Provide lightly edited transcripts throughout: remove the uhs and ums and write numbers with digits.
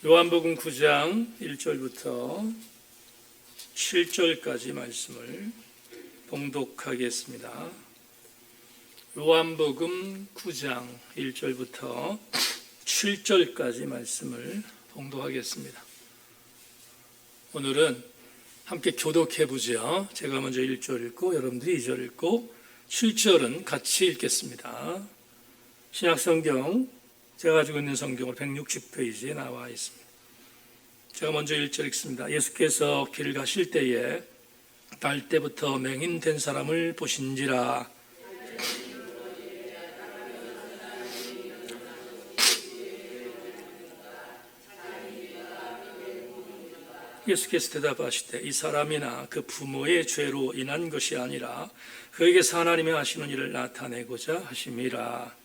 요한복음 9장 1절부터 7절까지 말씀을 봉독하겠습니다. 요한복음 9장 1절부터 7절까지 말씀을 봉독하겠습니다. 오늘은 함께 교독해 보죠. 제가 먼저 1절 읽고 여러분들이 2절 읽고 7절은 같이 읽겠습니다. 신약성경 제가 가지고 있는 성경으로 160페이지에 나와 있습니다. 제가 먼저 1절 읽습니다. 예수께서 길 가실 때에 날 때부터 맹인된 사람을 보신지라. 예수께서 대답하시되 이 사람이나 그 부모의 죄로 인한 것이 아니라 그에게서 하나님이 하시는 일을 나타내고자 하심이라.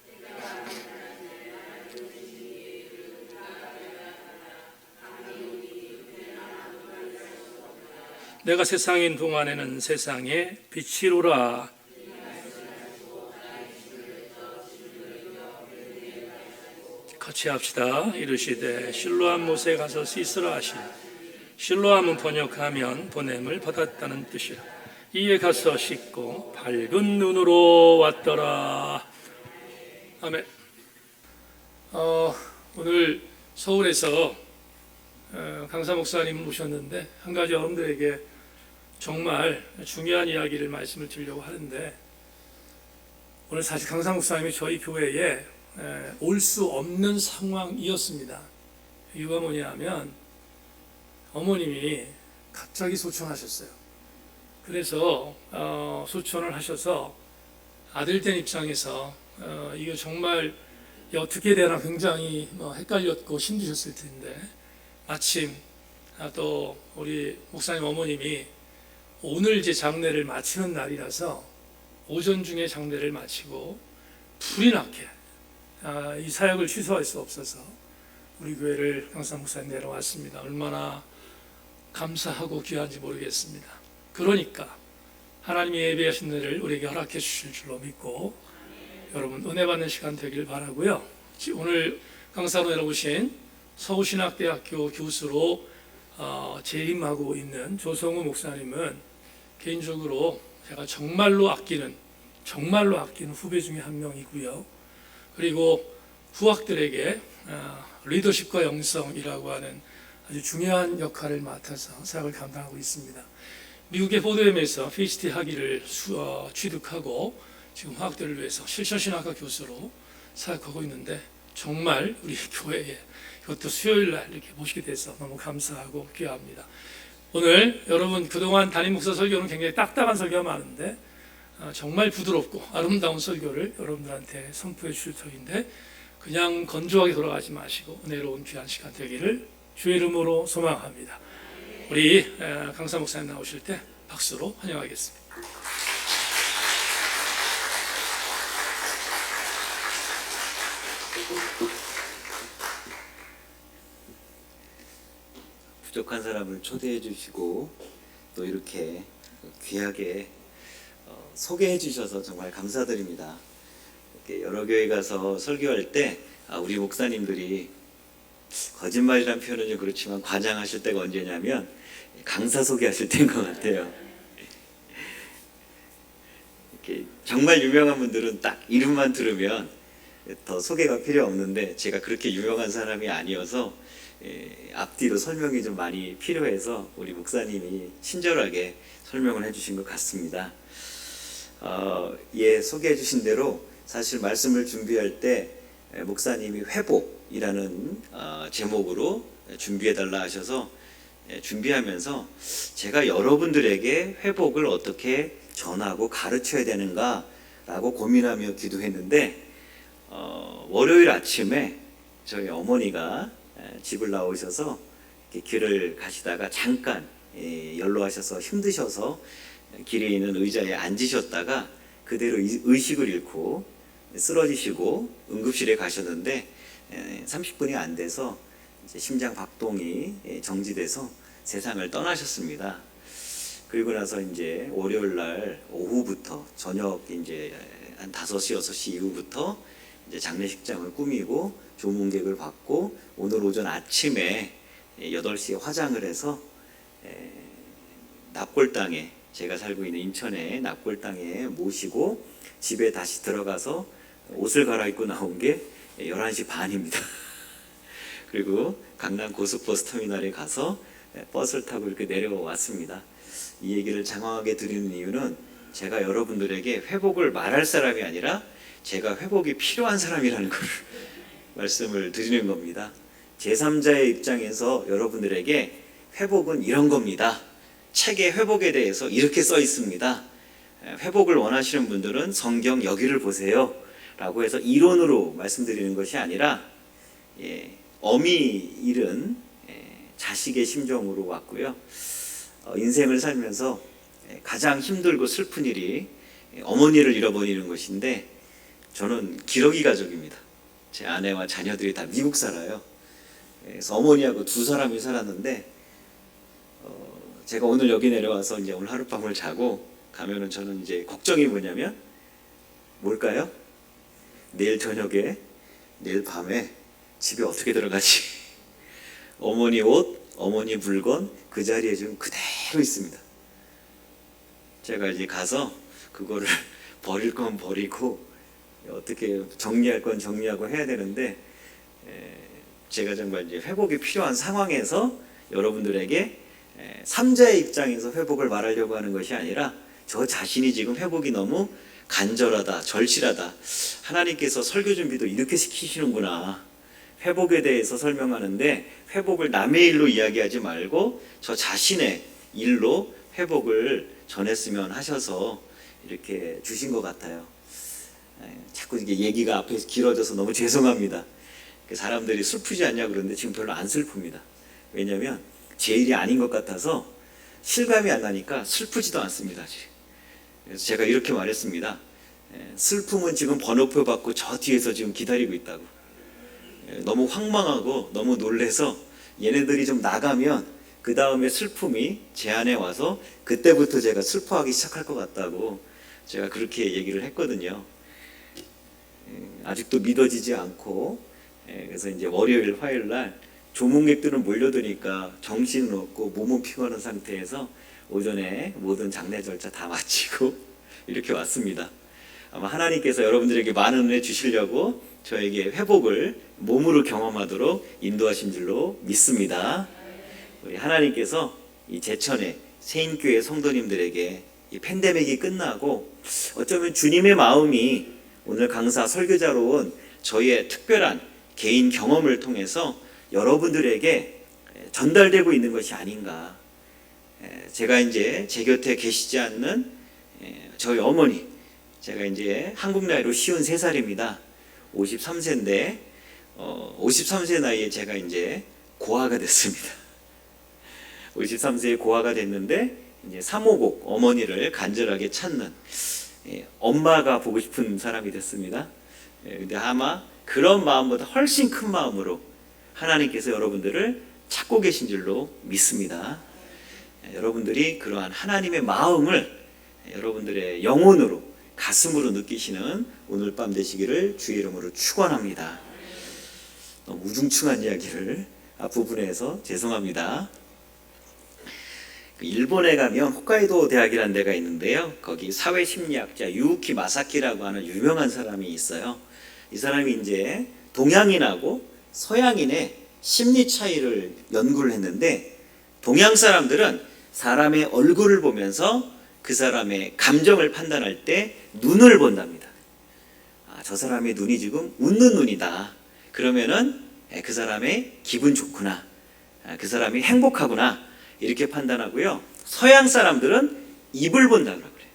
내가 세상인 동안에는 세상의 빛이로라. 같이 합시다. 이르시되 실로암 못에 가서 씻으라 하시니 실로암은 번역하면 보냄을 받았다는 뜻이라. 이에 가서 씻고 밝은 눈으로 왔더라. 아멘. 오늘 서울에서 강사 목사님 모셨는데 한 가지 여러분들에게 정말 중요한 이야기를 말씀을 드리려고 하는데, 오늘 사실 강사 목사님이 저희 교회에 올 수 없는 상황이었습니다. 이유가 뭐냐면 어머님이 갑자기 소천하셨어요. 그래서 소천을 하셔서 아들 된 입장에서 이거 정말 어떻게 되나 굉장히 헷갈렸고 힘드셨을 텐데, 마침 또 우리 목사님 어머님이 오늘 이제 장례를 마치는 날이라서 오전 중에 장례를 마치고 불이 나게 이 사역을 취소할 수 없어서 우리 교회를 강사 목사님 내려왔습니다. 얼마나 감사하고 귀한지 모르겠습니다. 그러니까 하나님이 예배하신 날을 우리에게 허락해 주실 줄로 믿고 여러분 은혜 받는 시간 되길 바라고요. 오늘 강사로 내려오신 서울신학대학교 교수로 재임하고 있는 조성우 목사님은 개인적으로 제가 정말로 아끼는 후배 중에 한 명이고요. 그리고 후학들에게 리더십과 영성이라고 하는 아주 중요한 역할을 맡아서 사역을 감당하고 있습니다. 미국의 포도엠에서 PhD 학위를 취득하고 지금 화학들을 위해서 실천신학과 교수로 사역하고 있는데, 정말 우리 교회에 이것도 수요일 날 이렇게 모시게 돼서 너무 감사하고 귀합니다. 오늘 여러분 그동안 담임 목사 설교는 굉장히 딱딱한 설교가 많은데 정말 부드럽고 아름다운 설교를 여러분들한테 선포해 주실 터인데, 그냥 건조하게 돌아가지 마시고 은혜로운 귀한 시간 되기를 주의 이름으로 소망합니다. 우리 강사 목사님 나오실 때 박수로 환영하겠습니다. 부족한 사람을 초대해 주시고 또 이렇게 귀하게 소개해 주셔서 정말 감사드립니다. 이렇게 여러 교회 가서 설교할 때 우리 목사님들이, 거짓말이란 표현은 좀 그렇지만 과장하실 때가 언제냐면 강사 소개하실 때인 것 같아요. 이렇게 정말 유명한 분들은 딱 이름만 들으면 더 소개가 필요 없는데, 제가 그렇게 유명한 사람이 아니어서 앞뒤로 설명이 좀 많이 필요해서 우리 목사님이 친절하게 설명을 해주신 것 같습니다. 소개해 주신 대로 사실 말씀을 준비할 때 목사님이 회복이라는 제목으로 준비해 달라 하셔서 준비하면서 제가 여러분들에게 회복을 어떻게 전하고 가르쳐야 되는가 라고 고민하며 기도했는데, 월요일 아침에 저희 어머니가 집을 나오셔서 길을 가시다가 잠깐 연로하셔서 힘드셔서 길에 있는 의자에 앉으셨다가 그대로 의식을 잃고 쓰러지시고 응급실에 가셨는데 30분이 안 돼서 이제 심장 박동이 정지돼서 세상을 떠나셨습니다. 그리고 나서 이제 월요일 날 오후부터 저녁 이제 한 5시, 6시 이후부터 이제 장례식장을 꾸미고 조문객을 받고 오늘 오전 아침에 8시에 화장을 해서 납골당에, 제가 살고 있는 인천의 납골당에 모시고 집에 다시 들어가서 옷을 갈아입고 나온 게 11시 반입니다. 그리고 강남 고속버스 터미널에 가서 버스를 타고 이렇게 내려왔습니다. 이 얘기를 장황하게 드리는 이유는 제가 여러분들에게 회복을 말할 사람이 아니라 제가 회복이 필요한 사람이라는 걸 말씀을 드리는 겁니다. 제3자의 입장에서 여러분들에게 회복은 이런 겁니다. 책의 회복에 대해서 이렇게 써 있습니다. 회복을 원하시는 분들은 성경 여기를 보세요 라고 해서 이론으로 말씀드리는 것이 아니라 어미 잃은 자식의 심정으로 왔고요. 인생을 살면서 가장 힘들고 슬픈 일이 어머니를 잃어버리는 것인데, 저는 기러기 가족입니다. 제 아내와 자녀들이 다 미국 살아요. 그래서 어머니하고 두 사람이 살았는데, 제가 오늘 여기 내려와서 이제 오늘 하룻밤을 자고 가면은 저는 이제 걱정이 뭐냐면 뭘까요? 내일 저녁에, 내일 밤에 집에 어떻게 들어가지? 어머니 옷, 어머니 물건 그 자리에 지금 그대로 있습니다. 제가 이제 가서 그거를 버릴 건 버리고 어떻게 정리할 건 정리하고 해야 되는데, 제가 정말 이제 회복이 필요한 상황에서 여러분들에게 3자의 입장에서 회복을 말하려고 하는 것이 아니라 저 자신이 지금 회복이 너무 간절하다, 절실하다. 하나님께서 설교 준비도 이렇게 시키시는구나. 회복에 대해서 설명하는데 회복을 남의 일로 이야기하지 말고 저 자신의 일로 회복을 전했으면 하셔서 이렇게 주신 것 같아요. 자꾸 이게 얘기가 앞에서 길어져서 너무 죄송합니다. 사람들이 슬프지 않냐 그러는데 지금 별로 안 슬픕니다. 왜냐하면 제 일이 아닌 것 같아서 실감이 안 나니까 슬프지도 않습니다. 그래서 제가 이렇게 말했습니다. 슬픔은 지금 번호표 받고 저 뒤에서 지금 기다리고 있다고. 너무 황망하고 너무 놀래서 얘네들이 좀 나가면 그 다음에 슬픔이 제 안에 와서 그때부터 제가 슬퍼하기 시작할 것 같다고 제가 그렇게 얘기를 했거든요. 아직도 믿어지지 않고, 그래서 이제 월요일, 화요일 날 조문객들은 몰려드니까 정신은 없고 몸은 피곤한 상태에서 오전에 모든 장례 절차 다 마치고 이렇게 왔습니다. 아마 하나님께서 여러분들에게 많은 은혜 주시려고 저에게 회복을 몸으로 경험하도록 인도하신 줄로 믿습니다. 우리 하나님께서 이 제천의 세인교회 성도님들에게 이 팬데믹이 끝나고 어쩌면 주님의 마음이 오늘 강사 설교자로 온 저희의 특별한 개인 경험을 통해서 여러분들에게 전달되고 있는 것이 아닌가. 제가 이제 제 곁에 계시지 않는 저희 어머니, 제가 이제 한국 나이로 53살입니다. 53세인데 53세 나이에 제가 이제 고아가 됐습니다. 53세에 고아가 됐는데 이제 350 어머니를 간절하게 찾는 엄마가 보고 싶은 사람이 됐습니다. 근데 아마 그런 마음보다 훨씬 큰 마음으로 하나님께서 여러분들을 찾고 계신 줄로 믿습니다. 여러분들이 그러한 하나님의 마음을 여러분들의 영혼으로, 가슴으로 느끼시는 오늘 밤 되시기를 주의 이름으로 축원합니다. 너무 우중충한 이야기를 앞부분에 해서 죄송합니다. 일본에 가면 홋카이도 대학이라는 데가 있는데요. 거기 사회심리학자 유우키 마사키라고 하는 유명한 사람이 있어요. 이 사람이 이제 동양인하고 서양인의 심리 차이를 연구를 했는데, 동양 사람들은 사람의 얼굴을 보면서 그 사람의 감정을 판단할 때 눈을 본답니다. 저 사람의 눈이 지금 웃는 눈이다. 그러면은 그 사람의 기분 좋구나. 그 사람이 행복하구나. 이렇게 판단하고요. 서양 사람들은 입을 본다고 그래요.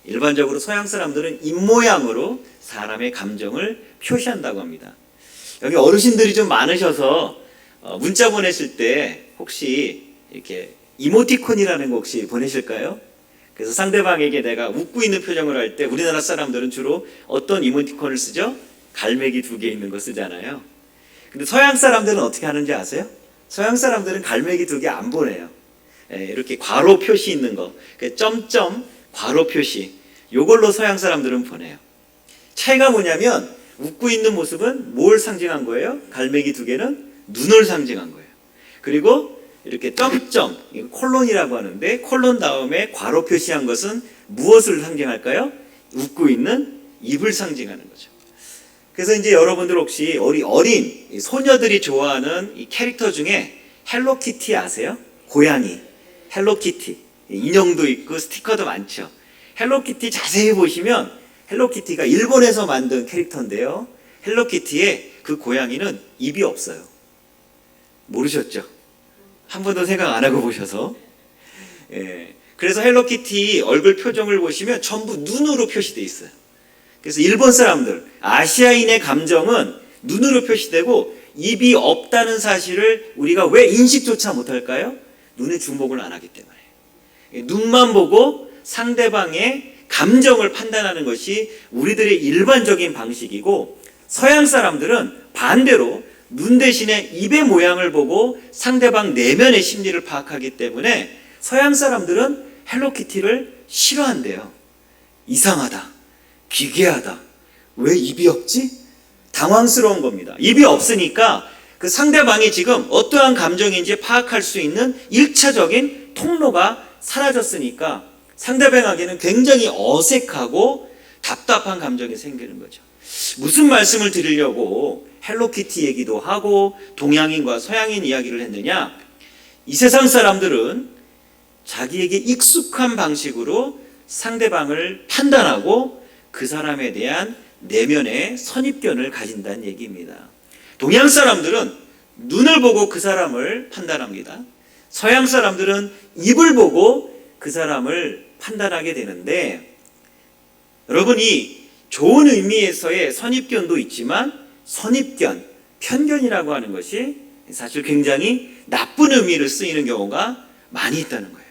일반적으로 서양 사람들은 입 모양으로 사람의 감정을 표시한다고 합니다. 여기 어르신들이 좀 많으셔서 문자 보내실 때 혹시 이렇게 이모티콘이라는 거 혹시 보내실까요? 그래서 상대방에게 내가 웃고 있는 표정을 할 때 우리나라 사람들은 주로 어떤 이모티콘을 쓰죠? 갈매기 2개 있는 거 쓰잖아요. 근데 서양 사람들은 어떻게 하는지 아세요? 서양 사람들은 갈매기 2개 안 보내요. 이렇게 괄호 표시 있는 거, 점점 괄호 표시, 요걸로 서양 사람들은 보내요. 차이가 뭐냐면 웃고 있는 모습은 뭘 상징한 거예요? 갈매기 두 개는 눈을 상징한 거예요. 그리고 이렇게 점점, 콜론이라고 하는데 콜론 다음에 괄호 표시한 것은 무엇을 상징할까요? 웃고 있는 입을 상징하는 거죠. 그래서 이제 여러분들 혹시 어린 소녀들이 좋아하는 이 캐릭터 중에 헬로키티 아세요? 고양이, 헬로키티. 인형도 있고 스티커도 많죠. 헬로키티 자세히 보시면 헬로키티가 일본에서 만든 캐릭터인데요. 헬로키티의 그 고양이는 입이 없어요. 모르셨죠? 한 번도 생각 안 하고 보셔서. 예. 그래서 헬로키티 얼굴 표정을 보시면 전부 눈으로 표시되어 있어요. 그래서 일본 사람들, 아시아인의 감정은 눈으로 표시되고 입이 없다는 사실을 우리가 왜 인식조차 못할까요? 눈에 주목을 안 하기 때문에. 눈만 보고 상대방의 감정을 판단하는 것이 우리들의 일반적인 방식이고, 서양 사람들은 반대로 눈 대신에 입의 모양을 보고 상대방 내면의 심리를 파악하기 때문에 서양 사람들은 헬로키티를 싫어한대요. 이상하다, 기괴하다, 왜 입이 없지? 당황스러운 겁니다. 입이 없으니까 그 상대방이 지금 어떠한 감정인지 파악할 수 있는 1차적인 통로가 사라졌으니까 상대방에게는 굉장히 어색하고 답답한 감정이 생기는 거죠. 무슨 말씀을 드리려고 헬로키티 얘기도 하고 동양인과 서양인 이야기를 했느냐? 이 세상 사람들은 자기에게 익숙한 방식으로 상대방을 판단하고 그 사람에 대한 내면의 선입견을 가진다는 얘기입니다. 동양 사람들은 눈을 보고 그 사람을 판단합니다. 서양 사람들은 입을 보고 그 사람을 판단하게 되는데, 여러분이 좋은 의미에서의 선입견도 있지만 선입견, 편견이라고 하는 것이 사실 굉장히 나쁜 의미를 쓰이는 경우가 많이 있다는 거예요.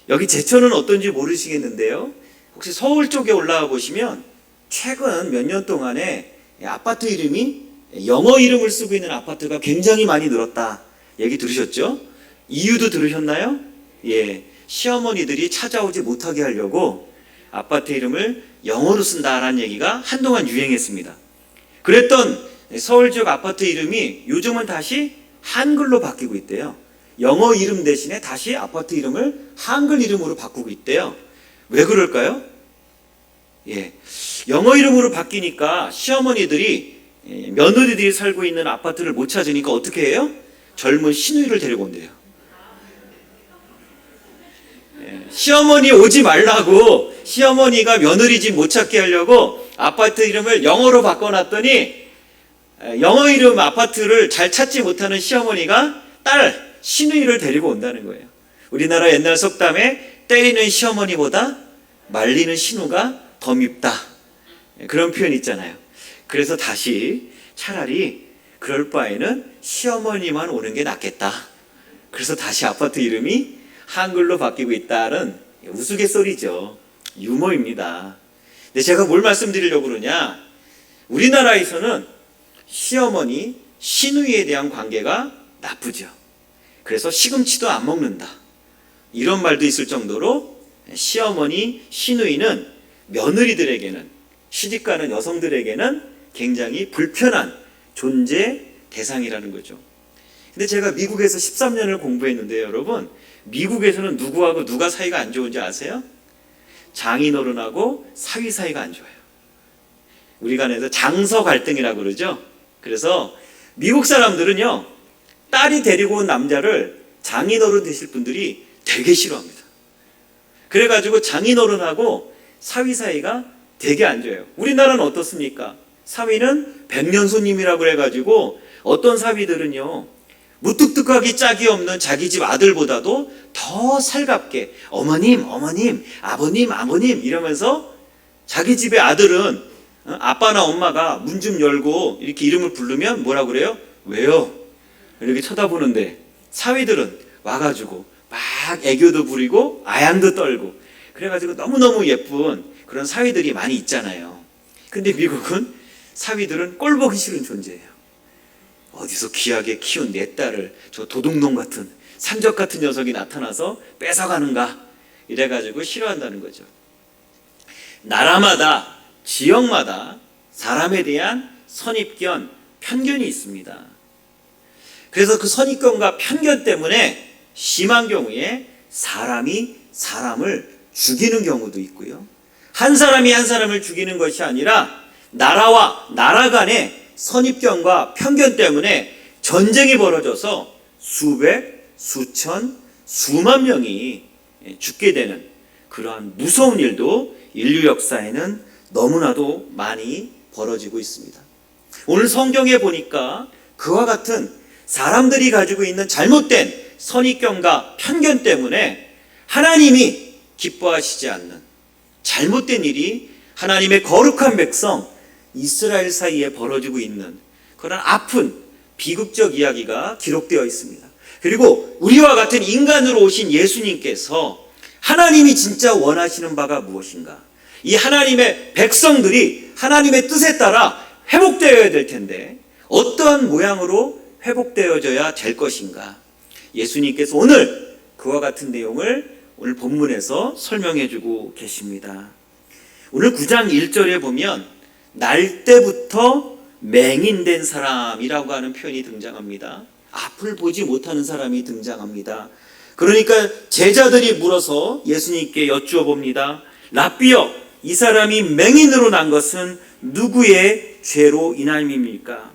여기 제천은 어떤지 모르시겠는데요. 혹시 서울 쪽에 올라가 보시면 최근 몇 년 동안에 아파트 이름이 영어 이름을 쓰고 있는 아파트가 굉장히 많이 늘었다. 얘기 들으셨죠? 이유도 들으셨나요? 예, 시어머니들이 찾아오지 못하게 하려고 아파트 이름을 영어로 쓴다라는 얘기가 한동안 유행했습니다. 그랬던 서울 지역 아파트 이름이 요즘은 다시 한글로 바뀌고 있대요. 영어 이름 대신에 다시 아파트 이름을 한글 이름으로 바꾸고 있대요. 왜 그럴까요? 예, 영어 이름으로 바뀌니까 시어머니들이 며느리들이 살고 있는 아파트를 못 찾으니까 어떻게 해요? 젊은 시누이를 데리고 온대요. 시어머니 오지 말라고 시어머니가 며느리 집 못 찾게 하려고 아파트 이름을 영어로 바꿔놨더니 영어 이름 아파트를 잘 찾지 못하는 시어머니가 딸 시누이를 데리고 온다는 거예요. 우리나라 옛날 속담에 때리는 시어머니보다 말리는 시누가 더 밉다, 그런 표현 있잖아요. 그래서 다시 차라리 그럴 바에는 시어머니만 오는 게 낫겠다. 그래서 다시 아파트 이름이 한글로 바뀌고 있다는 우스갯소리죠. 유머입니다. 근데 제가 뭘 말씀드리려고 그러냐? 우리나라에서는 시어머니, 시누이에 대한 관계가 나쁘죠. 그래서 시금치도 안 먹는다, 이런 말도 있을 정도로 시어머니, 시누이는 며느리들에게는, 시집가는 여성들에게는 굉장히 불편한 존재 대상이라는 거죠. 근데 제가 미국에서 13년을 공부했는데요, 여러분, 미국에서는 누구하고 누가 사이가 안 좋은지 아세요? 장인어른하고 사위 사이가 안 좋아요. 우리가 내서 장서 갈등이라고 그러죠. 그래서 미국 사람들은요, 딸이 데리고 온 남자를 장인어른 되실 분들이 되게 싫어합니다. 그래가지고 장인어른하고 사위 사이가 되게 안 좋아요. 우리나라는 어떻습니까? 사위는 백년손님이라고 해가지고 어떤 사위들은요, 무뚝뚝하기 짝이 없는 자기 집 아들보다도 더 살갑게 어머님, 어머님, 아버님, 아버님 이러면서, 자기 집의 아들은 아빠나 엄마가 문 좀 열고 이렇게 이름을 부르면 뭐라 그래요? 왜요? 이렇게 쳐다보는데 사위들은 와가지고 막 애교도 부리고 아양도 떨고 그래가지고 너무너무 예쁜 그런 사위들이 많이 있잖아요. 근데 미국은 사위들은 꼴 보기 싫은 존재예요. 어디서 귀하게 키운 내 딸을 저 도둑놈 같은, 산적 같은 녀석이 나타나서 뺏어가는가, 이래가지고 싫어한다는 거죠. 나라마다, 지역마다 사람에 대한 선입견, 편견이 있습니다. 그래서 그 선입견과 편견 때문에 심한 경우에 사람이 사람을 죽이는 경우도 있고요. 한 사람이 한 사람을 죽이는 것이 아니라 나라와 나라 간의 선입견과 편견 때문에 전쟁이 벌어져서 수백, 수천, 수만 명이 죽게 되는 그러한 무서운 일도 인류 역사에는 너무나도 많이 벌어지고 있습니다. 오늘 성경에 보니까 그와 같은 사람들이 가지고 있는 잘못된 선입견과 편견 때문에 하나님이 기뻐하시지 않는 잘못된 일이 하나님의 거룩한 백성 이스라엘 사이에 벌어지고 있는 그런 아픈 비극적 이야기가 기록되어 있습니다. 그리고 우리와 같은 인간으로 오신 예수님께서 하나님이 진짜 원하시는 바가 무엇인가? 이 하나님의 백성들이 하나님의 뜻에 따라 회복되어야 될 텐데 어떠한 모양으로 회복되어져야 될 것인가? 예수님께서 오늘 그와 같은 내용을 오늘 본문에서 설명해 주고 계십니다. 오늘 9장 1절에 보면 날 때부터 맹인된 사람이라고 하는 표현이 등장합니다. 앞을 보지 못하는 사람이 등장합니다. 그러니까 제자들이 물어서 예수님께 여쭈어 봅니다. 랍비여, 이 사람이 맹인으로 난 것은 누구의 죄로 인함입니까?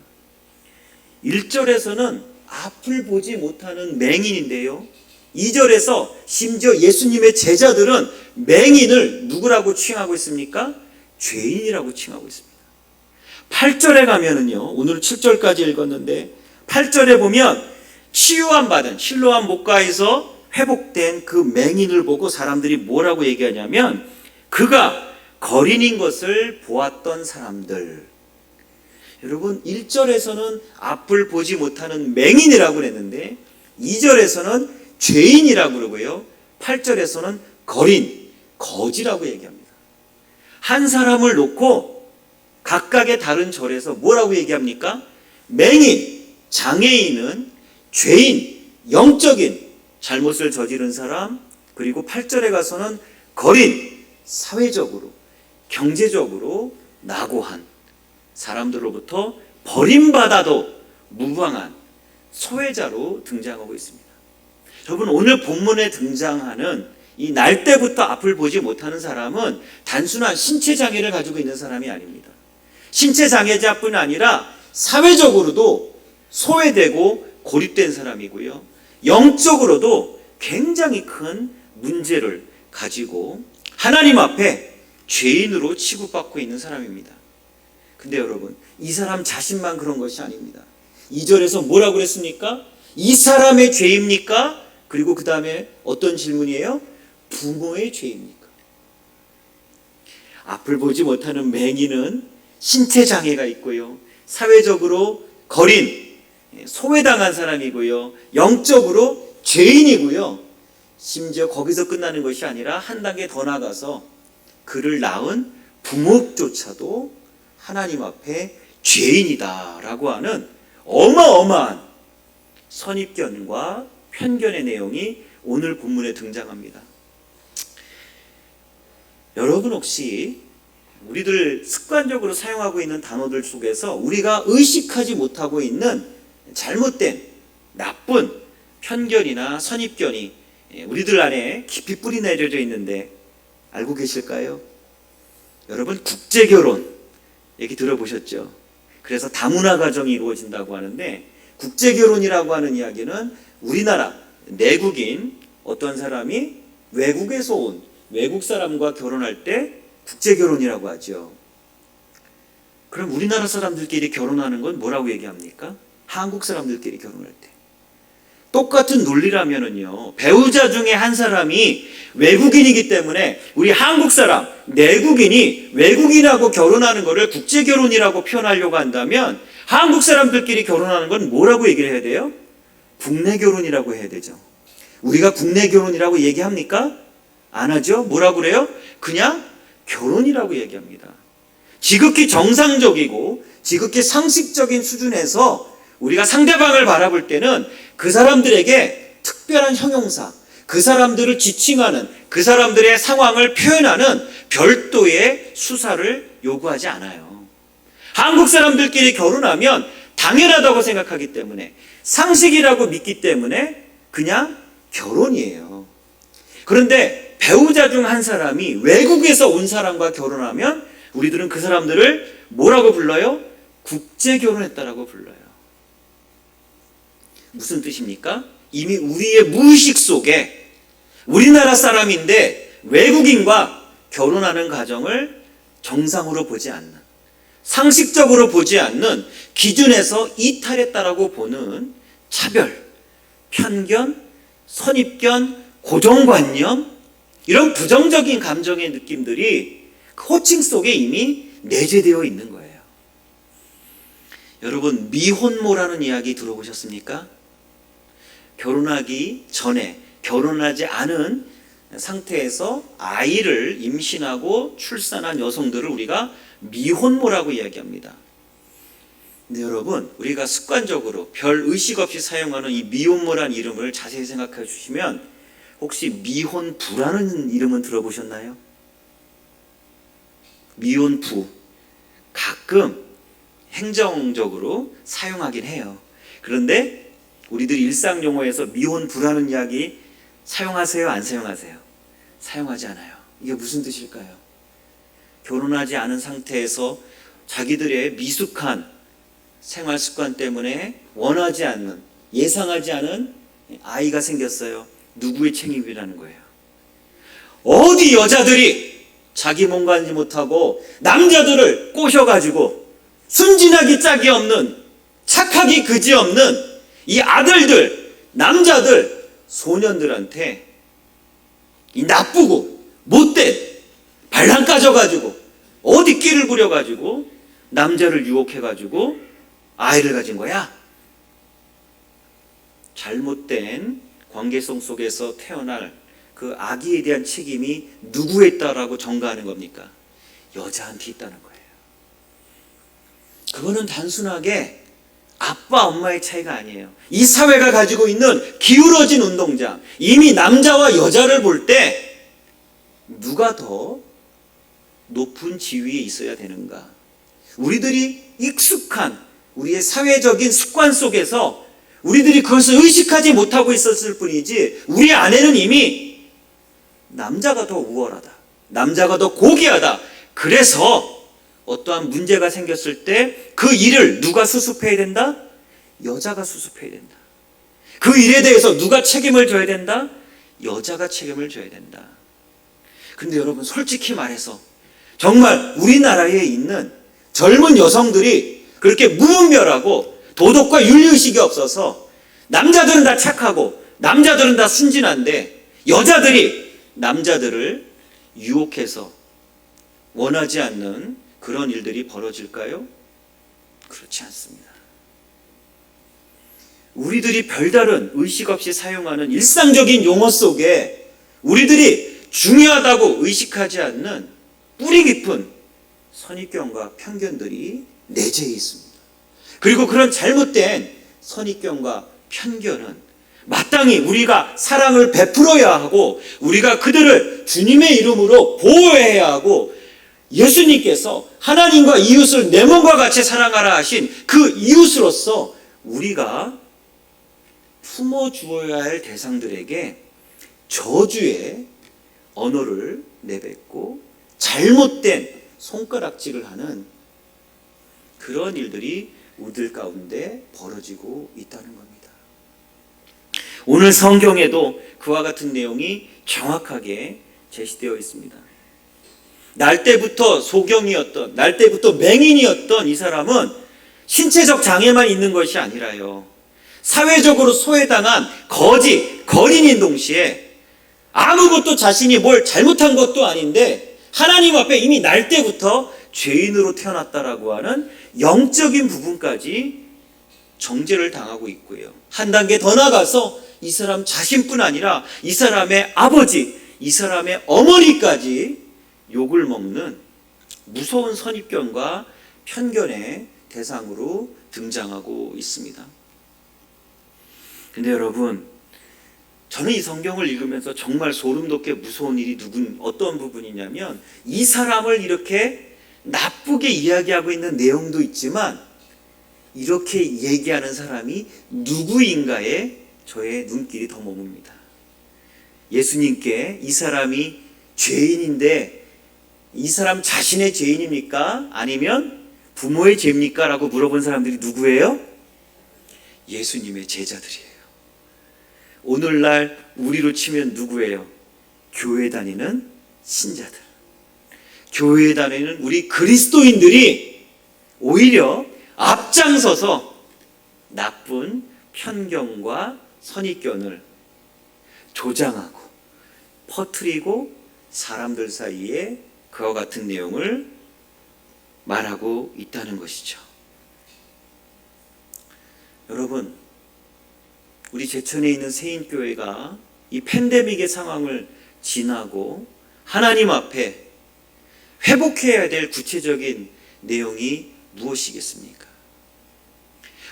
1절에서는 앞을 보지 못하는 맹인인데요. 2절에서 심지어 예수님의 제자들은 맹인을 누구라고 칭하고 있습니까? 죄인이라고 칭하고 있습니다. 8절에 가면은요, 오늘 7절까지 읽었는데 8절에 보면 치유함 받은 실로암 목가에서 회복된 그 맹인을 보고 사람들이 뭐라고 얘기하냐면 그가 거린인 것을 보았던 사람들. 여러분 1절에서는 앞을 보지 못하는 맹인이라고 했는데 2절에서는 죄인이라고 그러고요. 8절에서는 거린, 거지라고 얘기합니다. 한 사람을 놓고 각각의 다른 절에서 뭐라고 얘기합니까? 맹인, 장애인은 죄인, 영적인 잘못을 저지른 사람, 그리고 8절에 가서는 거린, 사회적으로, 경제적으로 낙오한 사람들로부터 버림받아도 무방한 소외자로 등장하고 있습니다. 여러분 오늘 본문에 등장하는 이 날 때부터 앞을 보지 못하는 사람은 단순한 신체 장애를 가지고 있는 사람이 아닙니다. 신체 장애자뿐 아니라 사회적으로도 소외되고 고립된 사람이고요. 영적으로도 굉장히 큰 문제를 가지고 하나님 앞에 죄인으로 취급받고 있는 사람입니다. 근데 여러분 이 사람 자신만 그런 것이 아닙니다. 2절에서 뭐라고 그랬습니까? 이 사람의 죄입니까? 그리고 그 다음에 어떤 질문이에요? 부모의 죄입니까? 앞을 보지 못하는 맹인은 신체 장애가 있고요. 사회적으로 거린, 소외당한 사람이고요. 영적으로 죄인이고요. 심지어 거기서 끝나는 것이 아니라 한 단계 더 나가서 그를 낳은 부모조차도 하나님 앞에 죄인이다라고 하는 어마어마한 선입견과 편견의 내용이 오늘 본문에 등장합니다. 여러분 혹시 우리들 습관적으로 사용하고 있는 단어들 속에서 우리가 의식하지 못하고 있는 잘못된 나쁜 편견이나 선입견이 우리들 안에 깊이 뿌리 내려져 있는데 알고 계실까요? 여러분 국제결혼 얘기 들어보셨죠? 그래서 다문화 가정이 이루어진다고 하는데 국제결혼이라고 하는 이야기는 우리나라 내국인 어떤 사람이 외국에서 온 외국 사람과 결혼할 때 국제결혼이라고 하죠. 그럼 우리나라 사람들끼리 결혼하는 건 뭐라고 얘기합니까? 한국 사람들끼리 결혼할 때. 똑같은 논리라면은요, 배우자 중에 한 사람이 외국인이기 때문에 우리 한국 사람, 내국인이 외국인하고 결혼하는 것을 국제결혼이라고 표현하려고 한다면 한국 사람들끼리 결혼하는 건 뭐라고 얘기를 해야 돼요? 국내 결혼이라고 해야 되죠. 우리가 국내 결혼이라고 얘기합니까? 안 하죠? 뭐라고 그래요? 그냥 결혼이라고 얘기합니다. 지극히 정상적이고 지극히 상식적인 수준에서 우리가 상대방을 바라볼 때는 그 사람들에게 특별한 형용사, 그 사람들을 지칭하는, 그 사람들의 상황을 표현하는 별도의 수사를 요구하지 않아요. 한국 사람들끼리 결혼하면 당연하다고 생각하기 때문에, 상식이라고 믿기 때문에 그냥 결혼이에요. 그런데 배우자 중 한 사람이 외국에서 온 사람과 결혼하면 우리들은 그 사람들을 뭐라고 불러요? 국제 결혼했다라고 불러요. 무슨 뜻입니까? 이미 우리의 무의식 속에 우리나라 사람인데 외국인과 결혼하는 가정을 정상으로 보지 않는, 상식적으로 보지 않는 기준에서 이탈했다라고 보는 차별, 편견, 선입견, 고정관념, 이런 부정적인 감정의 느낌들이 호칭 속에 이미 내재되어 있는 거예요. 여러분, 미혼모라는 이야기 들어보셨습니까? 결혼하기 전에, 결혼하지 않은 상태에서 아이를 임신하고 출산한 여성들을 우리가 미혼모라고 이야기합니다. 근데 여러분, 우리가 습관적으로 별 의식 없이 사용하는 이 미혼모란 이름을 자세히 생각해 주시면 혹시 미혼부라는 이름은 들어보셨나요? 미혼부, 가끔 행정적으로 사용하긴 해요. 그런데 우리들이 일상 용어에서 미혼부라는 이야기 사용하세요? 안 사용하세요? 사용하지 않아요. 이게 무슨 뜻일까요? 결혼하지 않은 상태에서 자기들의 미숙한 생활 습관 때문에 원하지 않는, 예상하지 않은 아이가 생겼어요. 누구의 책임이라는 거예요? 어디 여자들이 자기 몸 관지 못하고 남자들을 꼬셔가지고 순진하기 짝이 없는, 착하기 그지 없는 이 아들들, 남자들, 소년들한테 이 나쁘고 못된 반란 까져가지고 어디 끼를 부려가지고 남자를 유혹해가지고 아이를 가진 거야? 잘못된 관계성 속에서 태어날 그 아기에 대한 책임이 누구에 있다라고 전가하는 겁니까? 여자한테 있다는 거예요. 그거는 단순하게 아빠 엄마의 차이가 아니에요. 이 사회가 가지고 있는 기울어진 운동장, 이미 남자와 여자를 볼 때 누가 더 높은 지위에 있어야 되는가? 우리들이 익숙한 우리의 사회적인 습관 속에서 우리들이 그것을 의식하지 못하고 있었을 뿐이지, 우리 안에는 이미 남자가 더 우월하다, 남자가 더 고귀하다. 그래서 어떠한 문제가 생겼을 때 그 일을 누가 수습해야 된다? 여자가 수습해야 된다. 그 일에 대해서 누가 책임을 져야 된다? 여자가 책임을 져야 된다. 근데 여러분, 솔직히 말해서 정말 우리나라에 있는 젊은 여성들이 그렇게 무분별하고 도덕과 윤리의식이 없어서 남자들은 다 착하고 남자들은 다 순진한데 여자들이 남자들을 유혹해서 원하지 않는 그런 일들이 벌어질까요? 그렇지 않습니다. 우리들이 별다른 의식 없이 사용하는 일상적인 용어 속에 우리들이 중요하다고 의식하지 않는 뿌리 깊은 선입견과 편견들이 내재해 있습니다. 그리고 그런 잘못된 선입견과 편견은 마땅히 우리가 사랑을 베풀어야 하고 우리가 그들을 주님의 이름으로 보호해야 하고, 예수님께서 하나님과 이웃을 내 몸과 같이 사랑하라 하신 그 이웃으로서 우리가 품어주어야 할 대상들에게 저주의 언어를 내뱉고 잘못된 손가락질을 하는 그런 일들이 우리들 가운데 벌어지고 있다는 겁니다. 오늘 성경에도 그와 같은 내용이 정확하게 제시되어 있습니다. 날 때부터 소경이었던, 날 때부터 맹인이었던 이 사람은 신체적 장애만 있는 것이 아니라요, 사회적으로 소외당한 거린인 동시에 아무것도 자신이 뭘 잘못한 것도 아닌데 하나님 앞에 이미 날 때부터 죄인으로 태어났다라고 하는 영적인 부분까지 정죄를 당하고 있고요. 한 단계 더 나가서 이 사람 자신뿐 아니라 이 사람의 아버지, 이 사람의 어머니까지 욕을 먹는 무서운 선입견과 편견의 대상으로 등장하고 있습니다. 근데 여러분, 저는 이 성경을 읽으면서 정말 소름 돋게 무서운 일이 어떤 부분이냐면, 이 사람을 이렇게 나쁘게 이야기하고 있는 내용도 있지만 이렇게 얘기하는 사람이 누구인가에 저의 눈길이 더 머뭅니다. 예수님께 이 사람이 죄인인데 이 사람 자신의 죄인입니까? 아니면 부모의 죄입니까? 라고 물어본 사람들이 누구예요? 예수님의 제자들이에요. 오늘날 우리로 치면 누구예요? 교회 다니는 신자들, 교회에 다니는 우리 그리스도인들이 오히려 앞장서서 나쁜 편견과 선입견을 조장하고 퍼뜨리고 사람들 사이에 그와 같은 내용을 말하고 있다는 것이죠. 여러분, 우리 제천에 있는 세인교회가 이 팬데믹의 상황을 지나고 하나님 앞에 회복해야 될 구체적인 내용이 무엇이겠습니까?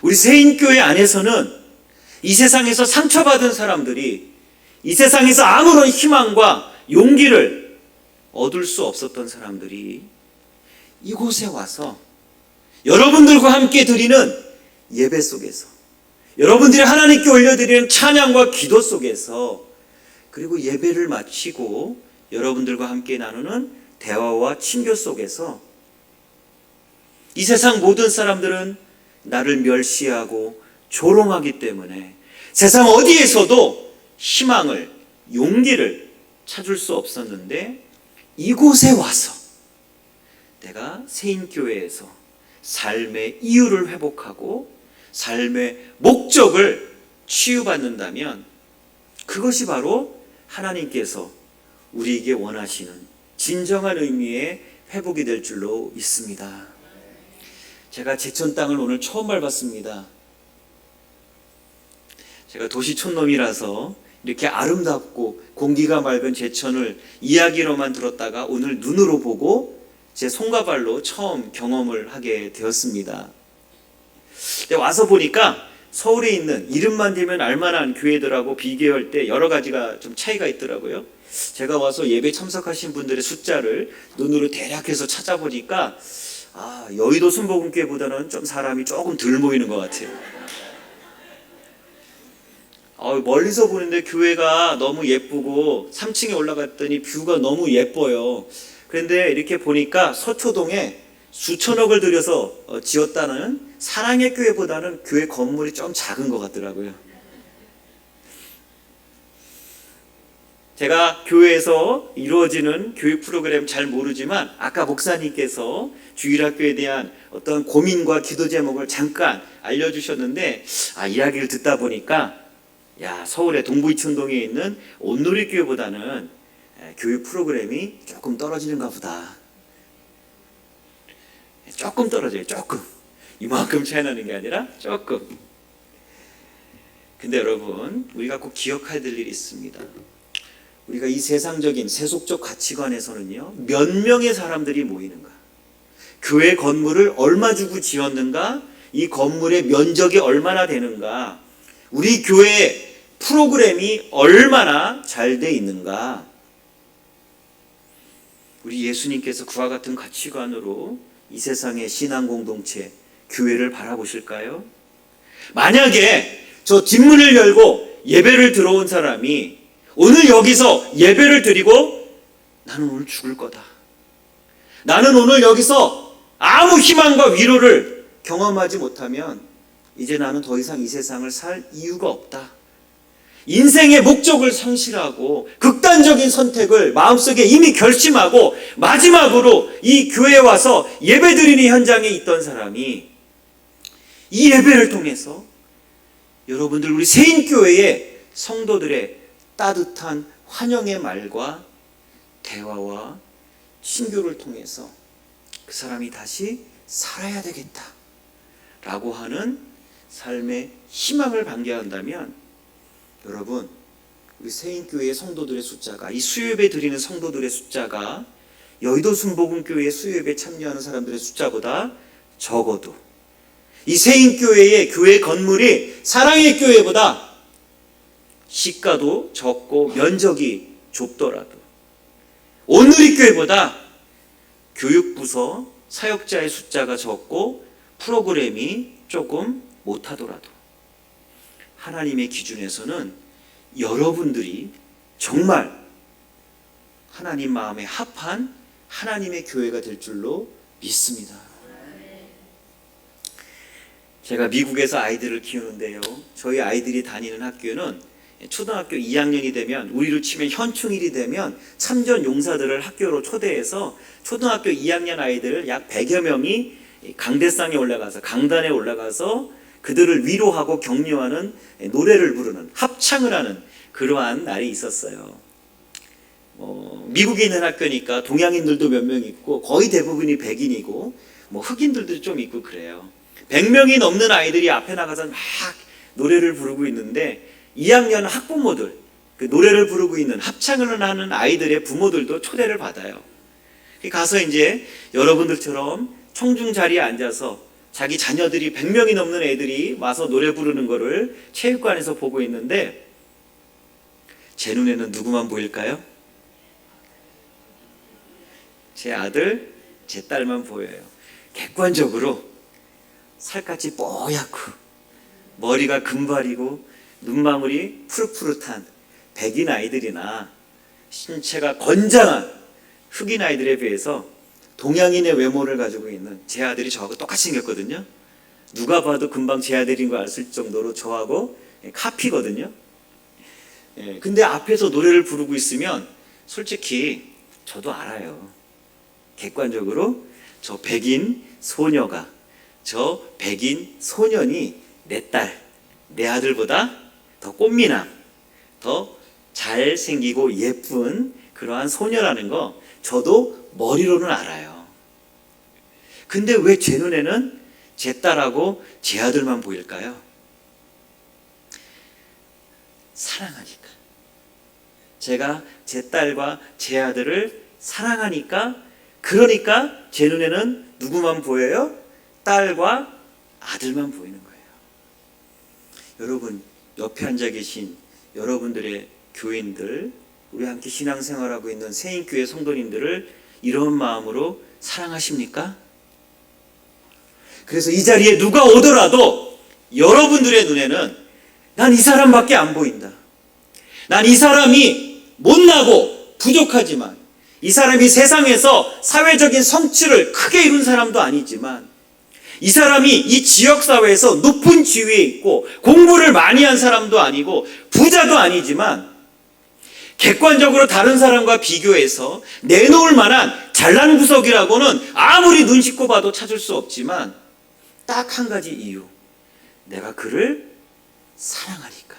우리 세인교회 안에서는 이 세상에서 상처받은 사람들이 이 세상에서 아무런 희망과 용기를 얻을 수 없었던 사람들이 이곳에 와서 여러분들과 함께 드리는 예배 속에서, 여러분들이 하나님께 올려드리는 찬양과 기도 속에서, 그리고 예배를 마치고 여러분들과 함께 나누는 대화와 친교 속에서 이 세상 모든 사람들은 나를 멸시하고 조롱하기 때문에 세상 어디에서도 희망을, 용기를 찾을 수 없었는데 이곳에 와서 내가 세인교회에서 삶의 이유를 회복하고 삶의 목적을 치유받는다면 그것이 바로 하나님께서 우리에게 원하시는 진정한 의미의 회복이 될 줄로 믿습니다. 제가 제천 땅을 오늘 처음 밟았습니다. 제가 도시 촌놈이라서 이렇게 아름답고 공기가 맑은 제천을 이야기로만 들었다가 오늘 눈으로 보고 제 손과 발로 처음 경험을 하게 되었습니다. 근데 와서 보니까 서울에 있는 이름만 대면 알만한 교회들하고 비교할 때 여러 가지가 좀 차이가 있더라고요. 제가 와서 예배 참석하신 분들의 숫자를 눈으로 대략해서 찾아보니까 여의도 순복음교회보다는 좀 사람이 조금 덜 모이는 것 같아요. 멀리서 보는데 교회가 너무 예쁘고 3층에 올라갔더니 뷰가 너무 예뻐요. 그런데 이렇게 보니까 서초동에 수천억을 들여서 지었다는 사랑의 교회보다는 교회 건물이 좀 작은 것 같더라고요. 제가 교회에서 이루어지는 교육 프로그램 잘 모르지만 아까 목사님께서 주일학교에 대한 어떤 고민과 기도 제목을 잠깐 알려주셨는데 이야기를 듣다 보니까 서울의 동부이천동에 있는 온누리교회보다는 교육 프로그램이 조금 떨어지는가 보다. 조금 떨어져요. 조금. 이만큼 차이 나는 게 아니라 조금. 근데 여러분, 우리가 꼭 기억해야 될 일이 있습니다. 우리가 이 세상적인 세속적 가치관에서는요, 몇 명의 사람들이 모이는가, 교회 건물을 얼마 주고 지었는가, 이 건물의 면적이 얼마나 되는가, 우리 교회 프로그램이 얼마나 잘 돼 있는가. 우리 예수님께서 그와 같은 가치관으로 이 세상의 신앙 공동체, 교회를 바라보실까요? 만약에 저 뒷문을 열고 예배를 들어온 사람이 오늘 여기서 예배를 드리고 나는 오늘 죽을 거다, 나는 오늘 여기서 아무 희망과 위로를 경험하지 못하면 이제 나는 더 이상 이 세상을 살 이유가 없다, 인생의 목적을 상실하고 극단적인 선택을 마음속에 이미 결심하고 마지막으로 이 교회에 와서 예배드리는 현장에 있던 사람이 이 예배를 통해서 여러분들 우리 세인교회의 성도들의 따뜻한 환영의 말과 대화와 친교를 통해서 그 사람이 다시 살아야 되겠다 라고 하는 삶의 희망을 방개한다면, 여러분, 우리 세인교회의 성도들의 숫자가, 이 수요예배 드리는 성도들의 숫자가 여의도 순복음교회의 수요예배 참여하는 사람들의 숫자보다 적어도 이 세인교회의 교회 건물이 사랑의 교회보다 시가도 적고 면적이 좁더라도 온누리교회보다 교육부서, 사역자의 숫자가 적고 프로그램이 조금 못하더라도 하나님의 기준에서는 여러분들이 정말 하나님 마음에 합한 하나님의 교회가 될 줄로 믿습니다. 제가 미국에서 아이들을 키우는데요, 저희 아이들이 다니는 학교는 초등학교 2학년이 되면, 우리로 치면 현충일이 되면 참전 용사들을 학교로 초대해서 초등학교 2학년 아이들 약 100여 명이 강대상에 올라가서, 강단에 올라가서 그들을 위로하고 격려하는 노래를 부르는, 합창을 하는 그러한 날이 있었어요. 미국에 있는 학교니까 동양인들도 몇 명 있고 거의 대부분이 백인이고 흑인들도 좀 있고 그래요. 100명이 넘는 아이들이 앞에 나가서 막 노래를 부르고 있는데 2학년 학부모들, 그 노래를 부르고 있는, 합창을 하는 아이들의 부모들도 초대를 받아요. 가서 이제 여러분들처럼 청중 자리에 앉아서 자기 자녀들이 100명이 넘는 애들이 와서 노래 부르는 거를 체육관에서 보고 있는데 제 눈에는 누구만 보일까요? 제 아들, 제 딸만 보여요. 객관적으로 살갗이 뽀얗고 머리가 금발이고 눈망울이 푸릇푸릇한 백인 아이들이나 신체가 건장한 흑인 아이들에 비해서 동양인의 외모를 가지고 있는 제 아들이 저하고 똑같이 생겼거든요. 누가 봐도 금방 제 아들인 거 알 수 있을 정도로 저하고 카피거든요. 근데 앞에서 노래를 부르고 있으면 솔직히 저도 알아요. 객관적으로 저 백인 소녀가, 저 백인 소년이 내 딸, 내 아들보다 더 꽃미남, 더 잘생기고 예쁜 그러한 소녀라는 거 저도 머리로는 알아요. 근데 왜 제 눈에는 제 딸하고 제 아들만 보일까요? 사랑하니까. 제가 제 딸과 제 아들을 사랑하니까, 그러니까 제 눈에는 누구만 보여요? 딸과 아들만 보이는 거예요. 여러분, 옆에 앉아 계신 여러분들의 교인들, 우리 함께 신앙생활하고 있는 새인교회 성도님들을 이런 마음으로 사랑하십니까? 그래서 이 자리에 누가 오더라도 여러분들의 눈에는 난 이 사람밖에 안 보인다. 난 이 사람이 못나고 부족하지만, 이 사람이 세상에서 사회적인 성취를 크게 이룬 사람도 아니지만, 이 사람이 이 지역사회에서 높은 지위에 있고 공부를 많이 한 사람도 아니고 부자도 아니지만, 객관적으로 다른 사람과 비교해서 내놓을 만한 잘난 구석이라고는 아무리 눈 씻고 봐도 찾을 수 없지만 딱 한 가지 이유, 내가 그를 사랑하니까,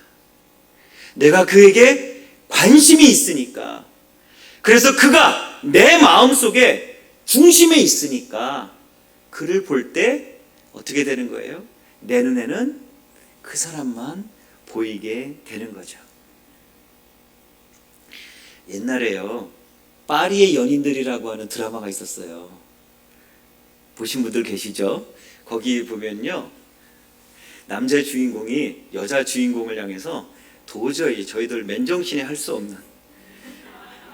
내가 그에게 관심이 있으니까, 그래서 그가 내 마음속에 중심에 있으니까 그를 볼 때 어떻게 되는 거예요? 내 눈에는 그 사람만 보이게 되는 거죠. 옛날에요, 파리의 연인들이라고 하는 드라마가 있었어요. 보신 분들 계시죠? 거기 보면요, 남자 주인공이 여자 주인공을 향해서 도저히 저희들 맨정신에 할 수 없는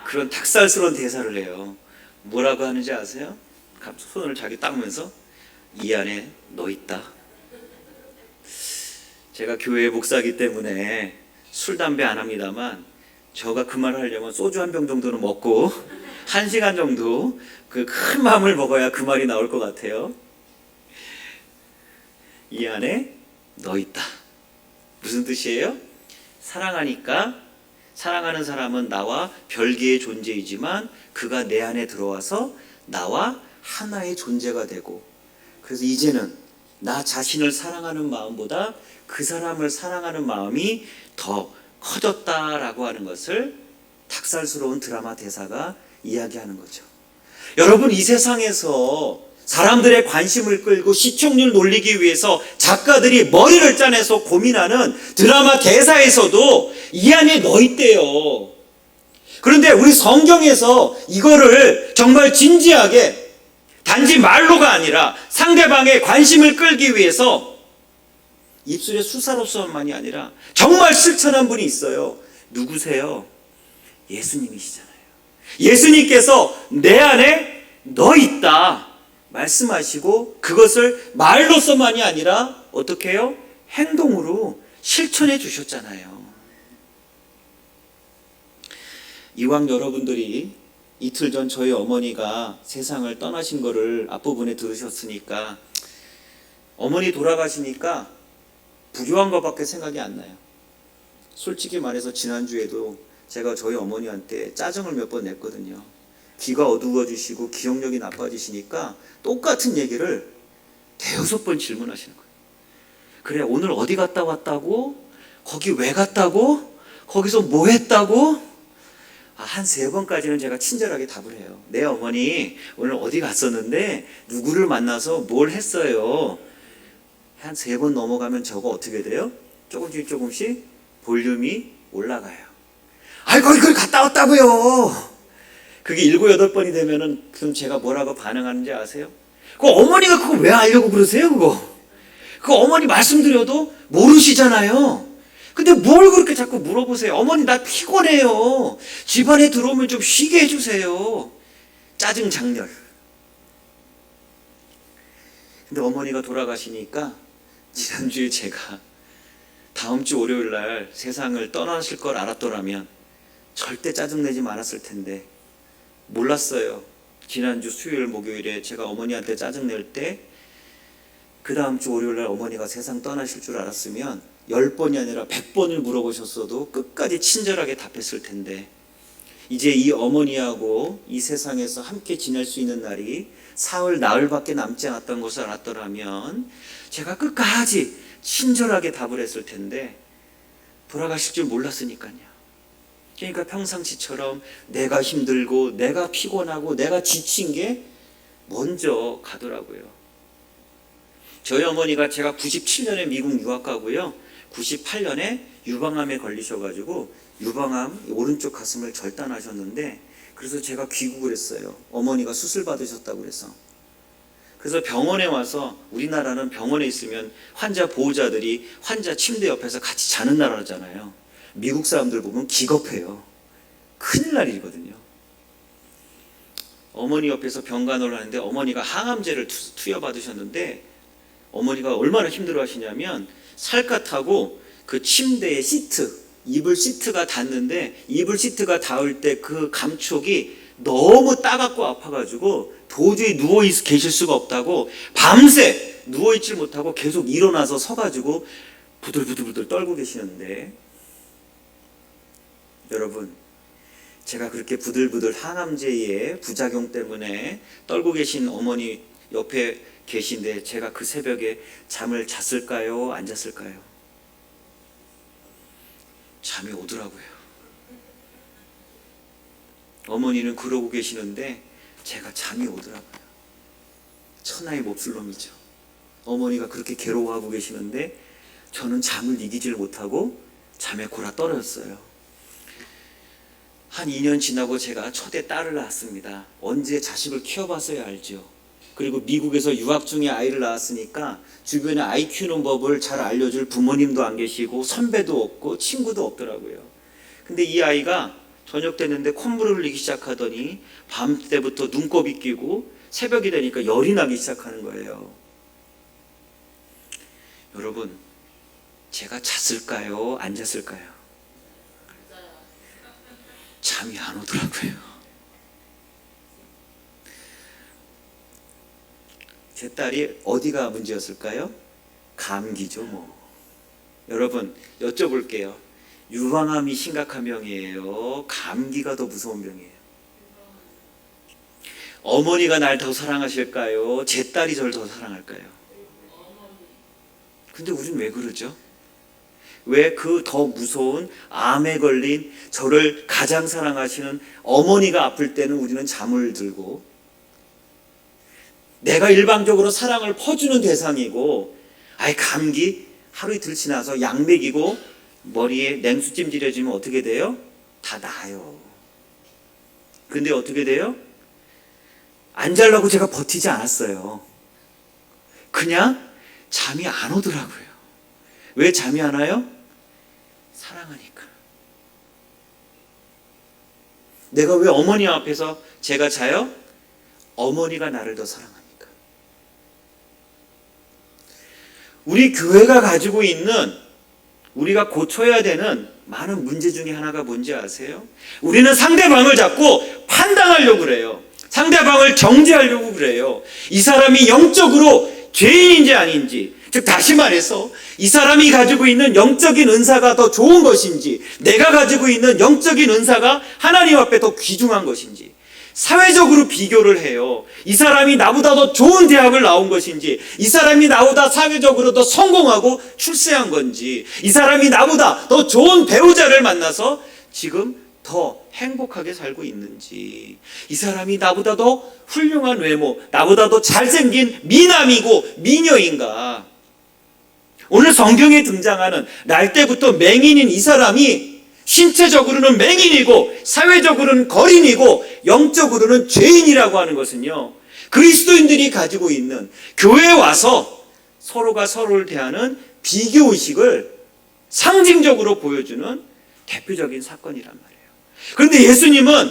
그런 닭살스러운 대사를 해요. 뭐라고 하는지 아세요? 손을 자기 닦으면서 이 안에 너 있다. 제가 교회 목사이기 때문에 술, 담배 안 합니다만 저가 그 말을 하려면 소주 한 병 정도는 먹고 1시간 정도 그 큰 마음을 먹어야 그 말이 나올 것 같아요. 이 안에 너 있다. 무슨 뜻이에요? 사랑하니까, 사랑하는 사람은 나와 별개의 존재이지만 그가 내 안에 들어와서 나와 하나의 존재가 되고, 그래서 이제는 나 자신을 사랑하는 마음보다 그 사람을 사랑하는 마음이 더 커졌다라고 하는 것을 닭살스러운 드라마 대사가 이야기하는 거죠. 여러분, 이 세상에서 사람들의 관심을 끌고 시청률 놀리기 위해서 작가들이 머리를 짜내서 고민하는 드라마 대사에서도 이 안에 너 있대요. 그런데 우리 성경에서 이거를 정말 진지하게, 단지 말로가 아니라 상대방의 관심을 끌기 위해서 입술의 수사로서만이 아니라 정말 실천한 분이 있어요. 누구세요? 예수님이시잖아요. 예수님께서 내 안에 너 있다, 말씀하시고 그것을 말로서만이 아니라 어떻게 해요? 행동으로 실천해 주셨잖아요. 이왕 여러분들이 이틀 전 저희 어머니가 세상을 떠나신 거를 앞부분에 들으셨으니까 어머니 돌아가시니까 불효한 것밖에 생각이 안 나요. 솔직히 말해서 지난주에도 제가 저희 어머니한테 짜증을 몇 번 냈거든요. 귀가 어두워지시고 기억력이 나빠지시니까 똑같은 얘기를 대여섯 번 질문하시는 거예요. 그래, 오늘 어디 갔다 왔다고? 거기 왜 갔다고? 거기서 뭐 했다고? 한 세 번까지는 제가 친절하게 답을 해요. 네, 어머니 오늘 어디 갔었는데 누구를 만나서 뭘 했어요. 한 세 번 넘어가면 저거 어떻게 돼요? 조금씩 볼륨이 올라가요. 아이, 거기 갔다 왔다고요. 그게 7, 8번이 되면은 그럼 제가 뭐라고 반응하는지 아세요? 그 어머니가 그거 왜 알려고 그러세요, 그거? 그 어머니 말씀드려도 모르시잖아요. 근데 뭘 그렇게 자꾸 물어보세요? 어머니 나 피곤해요. 집안에 들어오면 좀 쉬게 해주세요. 짜증 장렬. 근데 어머니가 돌아가시니까 지난주에 제가 다음 주 월요일 날 세상을 떠나실 걸 알았더라면 절대 짜증내지 말았을 텐데 몰랐어요. 지난주 수요일 목요일에 제가 어머니한테 짜증낼 때 그 다음 주 월요일 날 어머니가 세상 떠나실 줄 알았으면 10번이 아니라 100번을 물어보셨어도 끝까지 친절하게 답했을 텐데 이제 이 어머니하고 이 세상에서 함께 지낼 수 있는 날이 사흘 나흘밖에 남지 않았던 것을 알았더라면 제가 끝까지 친절하게 답을 했을 텐데 돌아가실 줄 몰랐으니까요. 그러니까 평상시처럼 내가 힘들고 내가 피곤하고 내가 지친 게 먼저 가더라고요. 저희 어머니가 제가 97년에 미국 유학 가고요. 98년에 유방암에 걸리셔가지고 유방암 오른쪽 가슴을 절단하셨는데 그래서 제가 귀국을 했어요. 어머니가 수술 받으셨다고 그래서. 그래서 병원에 와서 우리나라는 병원에 있으면 환자 보호자들이 환자 침대 옆에서 같이 자는 나라잖아요. 미국 사람들 보면 기겁해요. 큰일 날 일이거든요. 어머니 옆에서 병간호를 하는데 어머니가 항암제를 투여받으셨는데 어머니가 얼마나 힘들어 하시냐면 살갗하고 그 침대의 시트, 이불 시트가 닿는데 이불 시트가 닿을 때 그 감촉이 너무 따갑고 아파가지고 도저히 누워 계실 수가 없다고 밤새 누워있질 못하고 계속 일어나서 서가지고 부들부들 떨고 계시는데 여러분 제가 그렇게 부들부들 항암제의 부작용 때문에 떨고 계신 어머니 옆에 계신데 제가 그 새벽에 잠을 잤을까요? 안 잤을까요? 잠이 오더라고요. 어머니는 그러고 계시는데 제가 잠이 오더라고요. 천하의 몹쓸놈이죠. 어머니가 그렇게 괴로워하고 계시는데 저는 잠을 이기질 못하고 잠에 골아 떨어졌어요. 한 2년 지나고 제가 첫째 딸을 낳았습니다. 언제 자식을 키워봤어야 알죠. 그리고 미국에서 유학 중에 아이를 낳았으니까 주변에 아이 키우는 법을 잘 알려줄 부모님도 안 계시고 선배도 없고 친구도 없더라고요. 근데 이 아이가 저녁 됐는데 콧물을 흘리기 시작하더니 밤 때부터 눈곱이 끼고 새벽이 되니까 열이 나기 시작하는 거예요. 여러분 제가 잤을까요? 안 잤을까요? 잠이 안 오더라고요. 제 딸이 어디가 문제였을까요? 감기죠 뭐. 여러분 여쭤볼게요. 유방암이 심각한 병이에요? 감기가 더 무서운 병이에요? 어머니가 날 더 사랑하실까요? 제 딸이 저를 더 사랑할까요? 근데 우린 왜 그러죠? 왜 그 더 무서운 암에 걸린 저를 가장 사랑하시는 어머니가 아플 때는 우리는 잠을 들고 내가 일방적으로 사랑을 퍼주는 대상이고 감기 하루 이틀 지나서 약 먹이고 머리에 냉수찜 지려주면 어떻게 돼요? 다 나아요. 근데 어떻게 돼요? 안 자려고 제가 버티지 않았어요. 그냥 잠이 안 오더라고요. 왜 잠이 안 와요? 사랑하니까. 내가 왜 어머니 앞에서 제가 자요? 어머니가 나를 더 사랑하니까. 우리 교회가 가지고 있는, 우리가 고쳐야 되는 많은 문제 중에 하나가 뭔지 아세요? 우리는 상대방을 자꾸 판단하려고 그래요. 상대방을 정죄하려고 그래요. 이 사람이 영적으로 죄인인지 아닌지, 즉 다시 말해서 이 사람이 가지고 있는 영적인 은사가 더 좋은 것인지, 내가 가지고 있는 영적인 은사가 하나님 앞에 더 귀중한 것인지 사회적으로 비교를 해요. 이 사람이 나보다 더 좋은 대학을 나온 것인지, 이 사람이 나보다 사회적으로 더 성공하고 출세한 건지, 이 사람이 나보다 더 좋은 배우자를 만나서 지금 더 행복하게 살고 있는지, 이 사람이 나보다 더 훌륭한 외모, 나보다 더 잘생긴 미남이고 미녀인가. 오늘 성경에 등장하는 날 때부터 맹인인 이 사람이 신체적으로는 맹인이고 사회적으로는 거린이고 영적으로는 죄인이라고 하는 것은요, 그리스도인들이 가지고 있는, 교회에 와서 서로가 서로를 대하는 비교의식을 상징적으로 보여주는 대표적인 사건이란 말이에요. 그런데 예수님은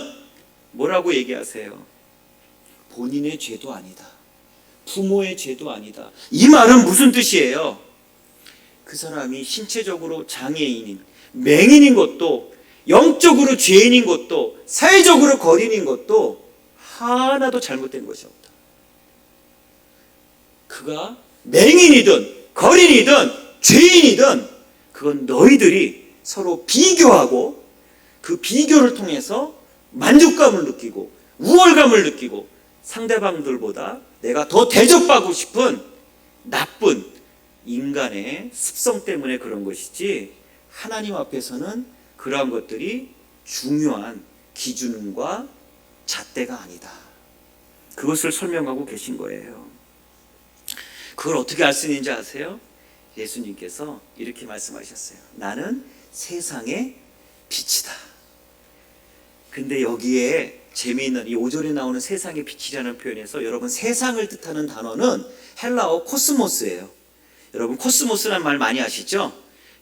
뭐라고 얘기하세요? 본인의 죄도 아니다, 부모의 죄도 아니다. 이 말은 무슨 뜻이에요? 그 사람이 신체적으로 장애인인, 맹인인 것도, 영적으로 죄인인 것도, 사회적으로 거린인 것도 하나도 잘못된 것이 없다. 그가 맹인이든 거린이든 죄인이든 그건 너희들이 서로 비교하고 그 비교를 통해서 만족감을 느끼고 우월감을 느끼고 상대방들보다 내가 더 대접받고 싶은 나쁜 인간의 습성 때문에 그런 것이지, 하나님 앞에서는 그러한 것들이 중요한 기준과 잣대가 아니다. 그것을 설명하고 계신 거예요. 그걸 어떻게 알 수 있는지 아세요? 예수님께서 이렇게 말씀하셨어요. 나는 세상의 빛이다. 근데 여기에 재미있는 이 5절에 나오는 세상의 빛이라는 표현에서 여러분, 세상을 뜻하는 단어는 헬라어 코스모스예요. 여러분, 코스모스라는 말 많이 아시죠?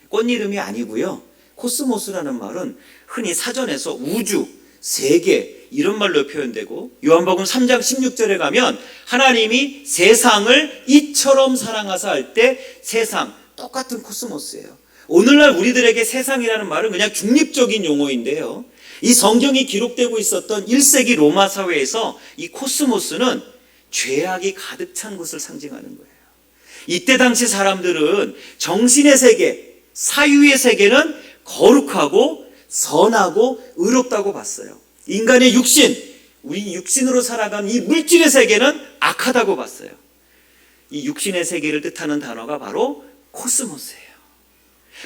꽃 이름이 아니고요. 코스모스라는 말은 흔히 사전에서 우주, 세계 이런 말로 표현되고, 요한복음 3장 16절에 가면 하나님이 세상을 이처럼 사랑하사 할 때 세상, 똑같은 코스모스예요. 오늘날 우리들에게 세상이라는 말은 그냥 중립적인 용어인데요, 이 성경이 기록되고 있었던 1세기 로마 사회에서 이 코스모스는 죄악이 가득 찬 곳을 상징하는 거예요. 이때 당시 사람들은 정신의 세계, 사유의 세계는 거룩하고 선하고 의롭다고 봤어요. 인간의 육신, 우리 육신으로 살아가는 이 물질의 세계는 악하다고 봤어요. 이 육신의 세계를 뜻하는 단어가 바로 코스모스예요.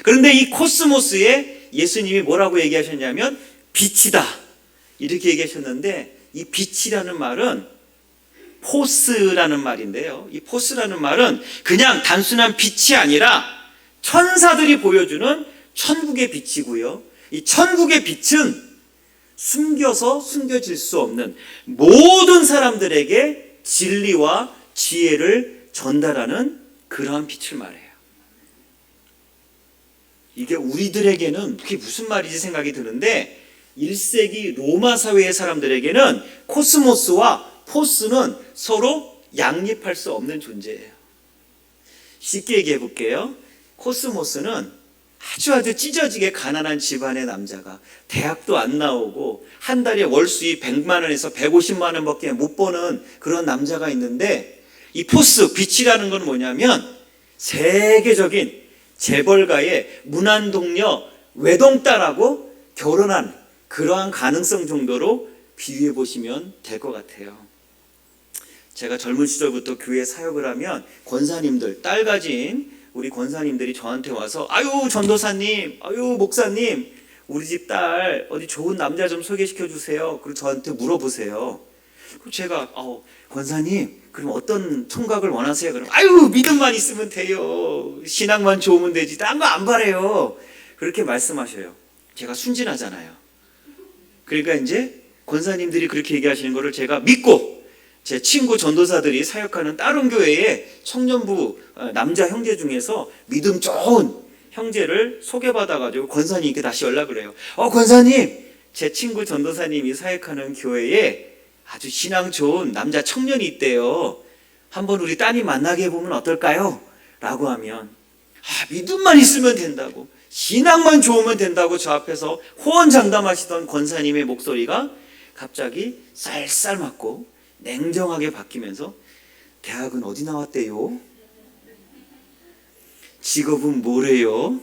그런데 이 코스모스에 예수님이 뭐라고 얘기하셨냐면 빛이다, 이렇게 얘기하셨는데, 이 빛이라는 말은 포스라는 말인데요, 이 포스라는 말은 그냥 단순한 빛이 아니라 천사들이 보여주는 천국의 빛이고요, 이 천국의 빛은 숨겨서 숨겨질 수 없는 모든 사람들에게 진리와 지혜를 전달하는 그러한 빛을 말해요. 이게 우리들에게는 그게 무슨 말이지 생각이 드는데, 1세기 로마 사회의 사람들에게는 코스모스와 포스는 서로 양립할 수 없는 존재예요. 쉽게 얘기해 볼게요. 코스모스는 아주 찢어지게 가난한 집안의 남자가 대학도 안 나오고 한 달에 월 수입 100만 원에서 150만 원밖에 못 버는 그런 남자가 있는데, 이 포스, 빛이라는 건 뭐냐면 세계적인 재벌가의 문안동녀 외동딸하고 결혼한 그러한 가능성 정도로 비유해 보시면 될 것 같아요. 제가 젊은 시절부터 교회 사역을 하면 권사님들, 딸 가진 우리 권사님들이 저한테 와서, 아유 전도사님, 아유 목사님, 우리 집 딸 어디 좋은 남자 좀 소개시켜 주세요. 그리고 저한테 물어보세요. 그럼 제가 권사님, 그럼 어떤 총각을 원하세요? 그럼 아유 믿음만 있으면 돼요. 신앙만 좋으면 되지. 딴 거 안 바래요. 그렇게 말씀하셔요. 제가 순진하잖아요. 그러니까 이제 권사님들이 그렇게 얘기하시는 거를 제가 믿고, 제 친구 전도사들이 사역하는 다른 교회의 청년부 남자 형제 중에서 믿음 좋은 형제를 소개받아가지고 권사님께 다시 연락을 해요. 권사님, 제 친구 전도사님이 사역하는 교회에 아주 신앙 좋은 남자 청년이 있대요. 한번 우리 따님 만나게 해보면 어떨까요? 라고 하면 믿음만 있으면 된다고, 신앙만 좋으면 된다고 저 앞에서 호언장담하시던 권사님의 목소리가 갑자기 쌀쌀맞고 냉정하게 바뀌면서 대학은 어디 나왔대요? 직업은 뭐래요?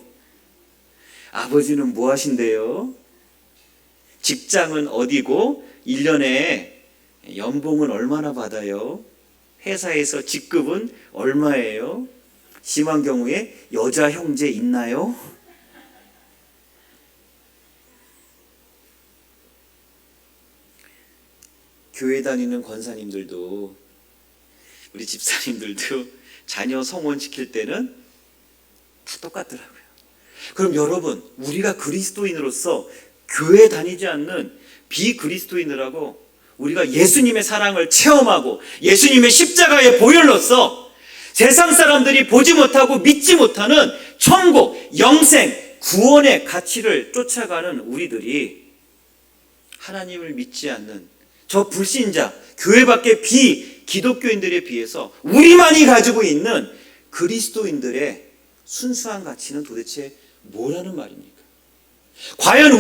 아버지는 뭐 하신대요? 직장은 어디고 1년에 연봉은 얼마나 받아요? 회사에서 직급은 얼마예요? 심한 경우에 여자 형제 있나요? 교회 다니는 권사님들도 우리 집사님들도 자녀 성혼시킬 때는 다 똑같더라고요. 그럼 여러분, 우리가 그리스도인으로서 교회 다니지 않는 비그리스도인들하고 우리가 예수님의 사랑을 체험하고 예수님의 십자가의 보혈로서 세상 사람들이 보지 못하고 믿지 못하는 천국, 영생, 구원의 가치를 쫓아가는 우리들이 하나님을 믿지 않는 저 불신자, 교회 밖의 비기독교인들에 비해서 우리만이 가지고 있는 그리스도인들의 순수한 가치는 도대체 뭐라는 말입니까? 과연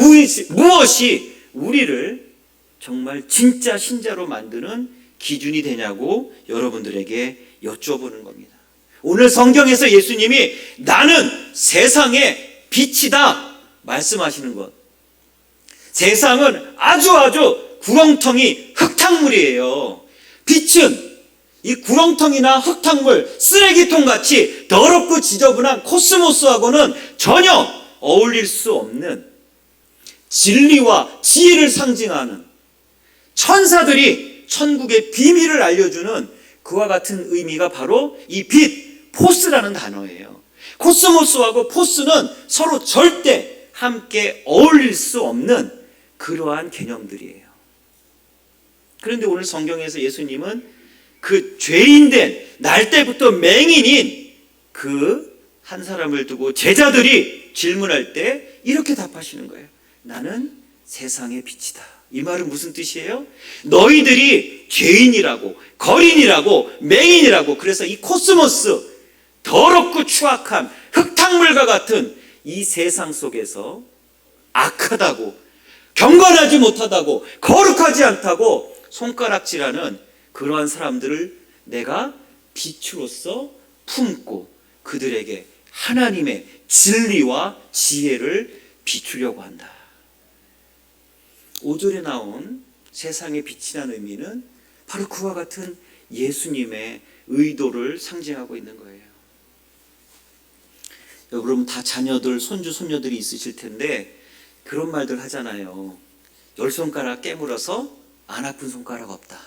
무엇이 우리를 정말 진짜 신자로 만드는 기준이 되냐고 여러분들에게 여쭤보는 겁니다. 오늘 성경에서 예수님이 나는 세상의 빛이다 말씀하시는 것, 세상은 아주 구렁텅이 흙탕물이에요. 빛은 이 구렁텅이나 흙탕물, 쓰레기통 같이 더럽고 지저분한 코스모스하고는 전혀 어울릴 수 없는 진리와 지혜를 상징하는 천사들이 천국의 비밀을 알려주는 그와 같은 의미가 바로 이 빛, 포스라는 단어예요. 코스모스하고 포스는 서로 절대 함께 어울릴 수 없는 그러한 개념들이에요. 그런데 오늘 성경에서 예수님은 그 죄인된 날 때부터 맹인인 그 한 사람을 두고 제자들이 질문할 때 이렇게 답하시는 거예요. 나는 세상의 빛이다. 이 말은 무슨 뜻이에요? 너희들이 죄인이라고, 거린이라고, 맹인이라고, 그래서 이 코스모스, 더럽고 추악한 흙탕물과 같은 이 세상 속에서 악하다고, 경건하지 못하다고, 거룩하지 않다고 손가락질하는 그러한 사람들을 내가 빛으로서 품고 그들에게 하나님의 진리와 지혜를 비추려고 한다. 5절에 나온 세상의 빛이라는 의미는 바로 그와 같은 예수님의 의도를 상징하고 있는 거예요. 여러분 다 자녀들, 손주, 손녀들이 있으실 텐데 그런 말들 하잖아요. 10손가락 깨물어서 안 아픈 손가락 없다.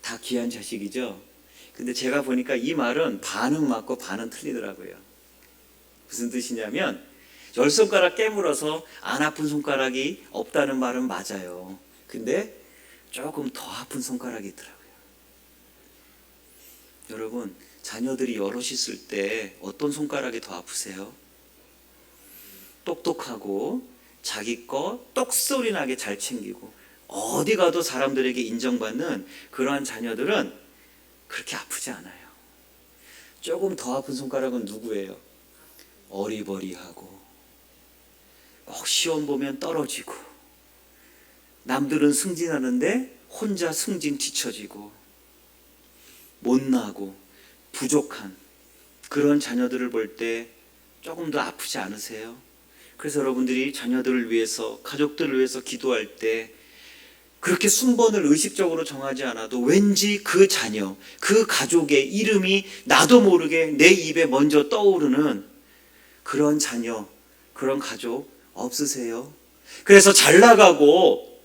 다 귀한 자식이죠. 근데 제가 보니까 이 말은 반은 맞고 반은 틀리더라고요. 무슨 뜻이냐면 10손가락 깨물어서 안 아픈 손가락이 없다는 말은 맞아요. 근데 조금 더 아픈 손가락이 있더라고요. 여러분, 자녀들이 여럿 있을 때 어떤 손가락이 더 아프세요? 똑똑하고 자기 거 똑소리 나게 잘 챙기고 어디 가도 사람들에게 인정받는 그러한 자녀들은 그렇게 아프지 않아요. 조금 더 아픈 손가락은 누구예요? 어리버리하고 꼭 시험 보면 떨어지고 남들은 승진하는데 혼자 승진 뒤처지고 못나고 부족한 그런 자녀들을 볼 때 조금 더 아프지 않으세요? 그래서 여러분들이 자녀들을 위해서, 가족들을 위해서 기도할 때 그렇게 순번을 의식적으로 정하지 않아도 왠지 그 자녀, 그 가족의 이름이 나도 모르게 내 입에 먼저 떠오르는 그런 자녀, 그런 가족 없으세요? 그래서 잘 나가고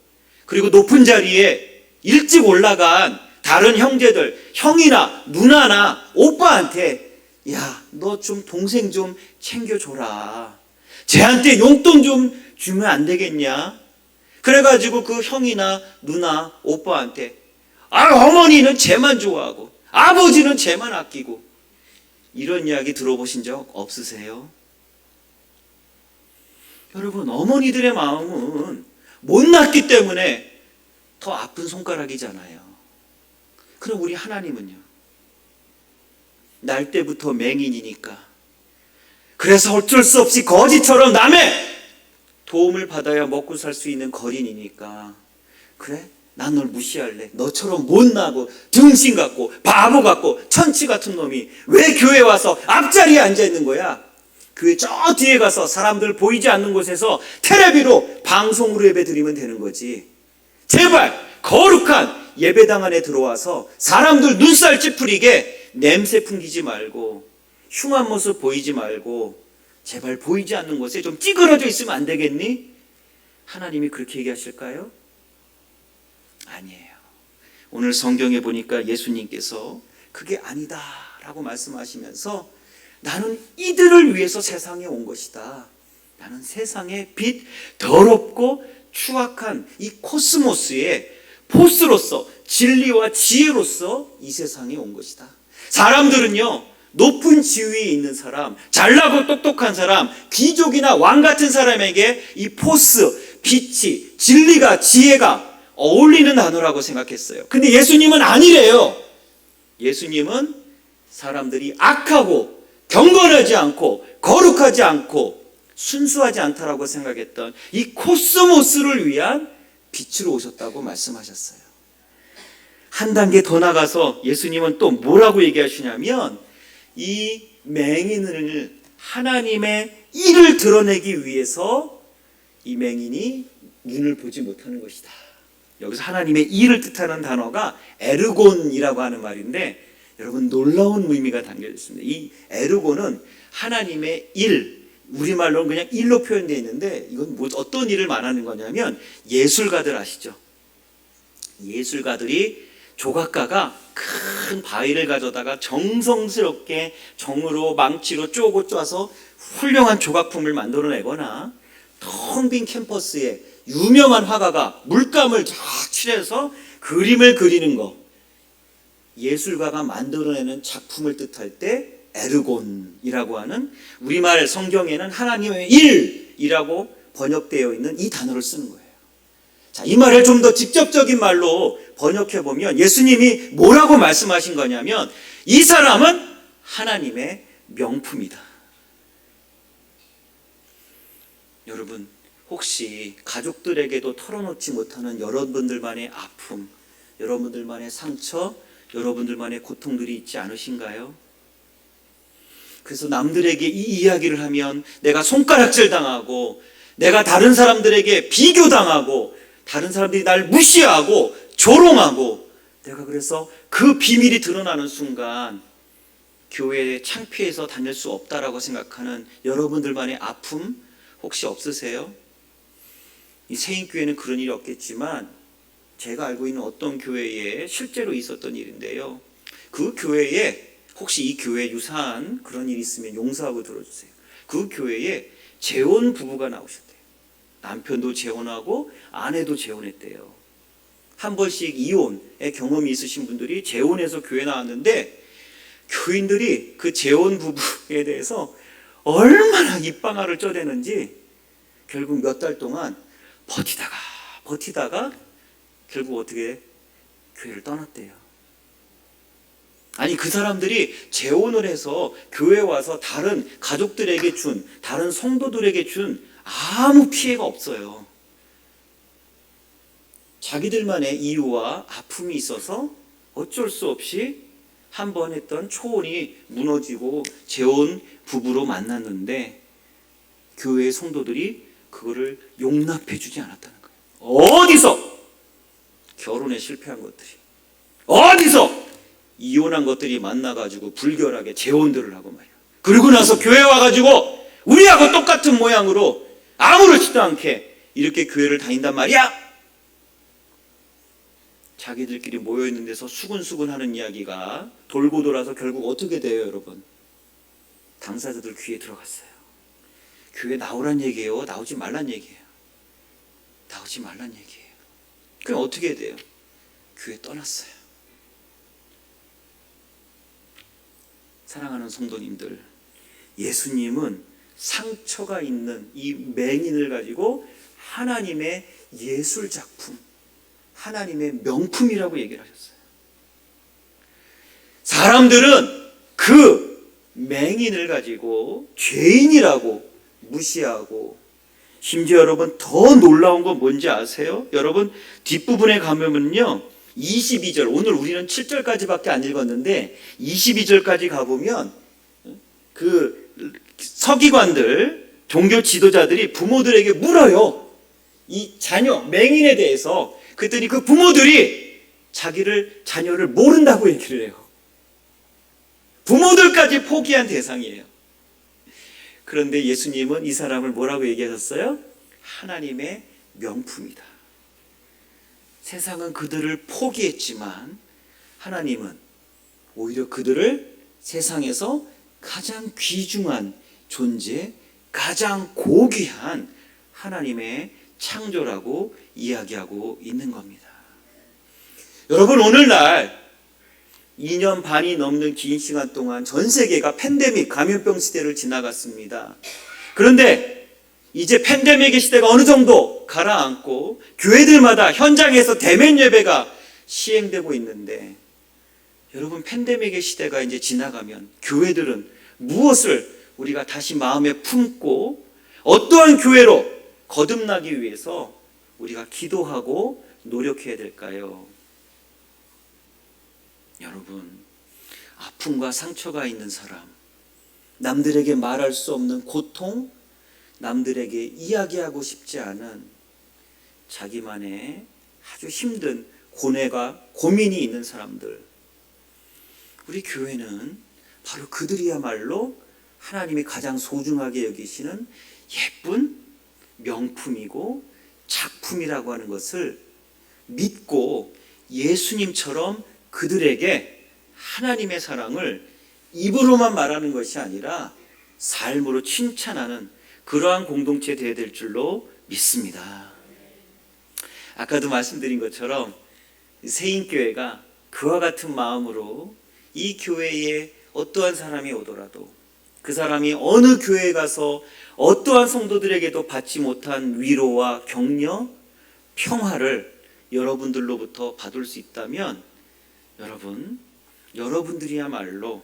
그리고 높은 자리에 일찍 올라간 다른 형제들, 형이나 누나나 오빠한테 야, 너 좀 동생 좀 챙겨줘라. 쟤한테 용돈 좀 주면 안 되겠냐? 그래가지고 그 형이나 누나, 오빠한테 어머니는 쟤만 좋아하고 아버지는 쟤만 아끼고 이런 이야기 들어보신 적 없으세요? 여러분, 어머니들의 마음은 못났기 때문에 더 아픈 손가락이잖아요. 그럼 우리 하나님은요? 날 때부터 맹인이니까. 그래서 어쩔 수 없이 거지처럼 남의 도움을 받아야 먹고 살 수 있는 거린이니까. 그래? 난 널 무시할래. 너처럼 못나고 등신 같고 바보 같고 천치 같은 놈이 왜 교회에 와서 앞자리에 앉아 있는 거야? 교회 저 뒤에 가서 사람들 보이지 않는 곳에서 테레비로 방송으로 예배 드리면 되는 거지. 제발 거룩한 예배당 안에 들어와서 사람들 눈살 찌푸리게 냄새 풍기지 말고 흉한 모습 보이지 말고 제발 보이지 않는 곳에 좀 찌그러져 있으면 안 되겠니? 하나님이 그렇게 얘기하실까요? 아니에요. 오늘 성경에 보니까 예수님께서 그게 아니다 라고 말씀하시면서 나는 이들을 위해서 세상에 온 것이다. 나는 세상의 빛, 더럽고 추악한 이 코스모스의 포스로서 진리와 지혜로서 이 세상에 온 것이다. 사람들은요, 높은 지위에 있는 사람, 잘나고 똑똑한 사람, 귀족이나 왕 같은 사람에게 이 포스, 빛이, 진리가, 지혜가 어울리는 단어라고 생각했어요. 근데 예수님은 아니래요. 예수님은 사람들이 악하고 경건하지 않고 거룩하지 않고 순수하지 않다라고 생각했던 이 코스모스를 위한 빛으로 오셨다고 말씀하셨어요. 한 단계 더 나가서 예수님은 또 뭐라고 얘기하시냐면 이 맹인을 하나님의 일을 드러내기 위해서 이 맹인이 눈을 보지 못하는 것이다. 여기서 하나님의 일을 뜻하는 단어가 에르곤이라고 하는 말인데 여러분 놀라운 의미가 담겨져 있습니다. 이 에르곤은 하나님의 일, 우리말로는 그냥 일로 표현되어 있는데 이건 어떤 일을 말하는 거냐면 예술가들 아시죠? 예술가들이 조각가가 큰 바위를 가져다가 정성스럽게 정으로 망치로 쪼고 쪼아서 훌륭한 조각품을 만들어내거나 텅 빈 캠퍼스에 유명한 화가가 물감을 쫙 칠해서 그림을 그리는 거, 예술가가 만들어내는 작품을 뜻할 때 에르곤이라고 하는 우리말 성경에는 하나님의 일이라고 번역되어 있는 이 단어를 쓰는 거예요. 자, 이 말을 좀 더 직접적인 말로 번역해 보면 예수님이 뭐라고 말씀하신 거냐면 이 사람은 하나님의 명품이다. 여러분, 혹시 가족들에게도 털어놓지 못하는 여러분들만의 아픔, 여러분들만의 상처, 여러분들만의 고통들이 있지 않으신가요? 그래서 남들에게 이 이야기를 하면 내가 손가락질 당하고 내가 다른 사람들에게 비교당하고 다른 사람들이 날 무시하고 조롱하고 내가 그래서 그 비밀이 드러나는 순간 교회에 창피해서 다닐 수 없다라고 생각하는 여러분들만의 아픔 혹시 없으세요? 이 세인교회는 그런 일이 없겠지만 제가 알고 있는 어떤 교회에 실제로 있었던 일인데요. 그 교회에 혹시 이 교회에 유사한 그런 일이 있으면 용서하고 들어주세요. 그 교회에 재혼 부부가 나오셨대요. 남편도 재혼하고 아내도 재혼했대요. 한 번씩 이혼의 경험이 있으신 분들이 재혼해서 교회 나왔는데 교인들이 그 재혼 부부에 대해서 얼마나 입방아를 쪄대는지 결국 몇 달 동안 버티다가 결국 어떻게 교회를 떠났대요. 아니 그 사람들이 재혼을 해서 교회에 와서 다른 가족들에게 준, 다른 성도들에게 준 아무 피해가 없어요. 자기들만의 이유와 아픔이 있어서 어쩔 수 없이 한 번 했던 초혼이 무너지고 재혼 부부로 만났는데 교회의 성도들이 그거를 용납해 주지 않았다는 거예요. 어디서 결혼에 실패한 것들이, 어디서 이혼한 것들이 만나가지고 불결하게 재혼들을 하고 말이야. 그러고 나서 교회 와가지고 우리하고 똑같은 모양으로 아무렇지도 않게 이렇게 교회를 다닌단 말이야. 자기들끼리 모여있는 데서 수근수근 하는 이야기가 돌고 돌아서 결국 어떻게 돼요, 여러분? 당사자들 귀에 들어갔어요. 교회 나오란 얘기예요? 나오지 말란 얘기예요? 나오지 말란 얘기예요. 그럼 어떻게 돼요? 교회 떠났어요. 사랑하는 성도님들, 예수님은 상처가 있는 이 맹인을 가지고 하나님의 예술작품, 하나님의 명품이라고 얘기를 하셨어요. 사람들은 그 맹인을 가지고 죄인이라고 무시하고, 심지어 여러분 더 놀라운 건 뭔지 아세요? 여러분 뒷부분에 가면은요 22절, 오늘 우리는 7절까지밖에 안 읽었는데 22절까지 가보면 그 서기관들, 종교 지도자들이 부모들에게 물어요. 이 자녀 맹인에 대해서. 그랬더니 그 부모들이 자녀를 모른다고 얘기를 해요. 부모들까지 포기한 대상이에요. 그런데 예수님은 이 사람을 뭐라고 얘기하셨어요? 하나님의 명품이다. 세상은 그들을 포기했지만 하나님은 오히려 그들을 세상에서 가장 귀중한 존재, 가장 고귀한 하나님의 창조라고 이야기하고 있는 겁니다. 여러분, 오늘날 2년 반이 넘는 긴 시간 동안 전 세계가 팬데믹, 감염병 시대를 지나갔습니다. 그런데 이제 팬데믹의 시대가 어느 정도 가라앉고 교회들마다 현장에서 대면 예배가 시행되고 있는데, 여러분 팬데믹의 시대가 이제 지나가면 교회들은 무엇을 우리가 다시 마음에 품고 어떠한 교회로 거듭나기 위해서 우리가 기도하고 노력해야 될까요? 여러분, 아픔과 상처가 있는 사람, 남들에게 말할 수 없는 고통, 남들에게 이야기하고 싶지 않은 자기만의 아주 힘든 고뇌가 고민이 있는 사람들, 우리 교회는 바로 그들이야말로 하나님이 가장 소중하게 여기시는 예쁜 명품이고 작품이라고 하는 것을 믿고 예수님처럼 그들에게 하나님의 사랑을 입으로만 말하는 것이 아니라 삶으로 칭찬하는 그러한 공동체 되어야 될 줄로 믿습니다. 아까도 말씀드린 것처럼 세인교회가 그와 같은 마음으로 이 교회에 어떠한 사람이 오더라도 그 사람이 어느 교회에 가서 어떠한 성도들에게도 받지 못한 위로와 격려, 평화를 여러분들로부터 받을 수 있다면 여러분들이야말로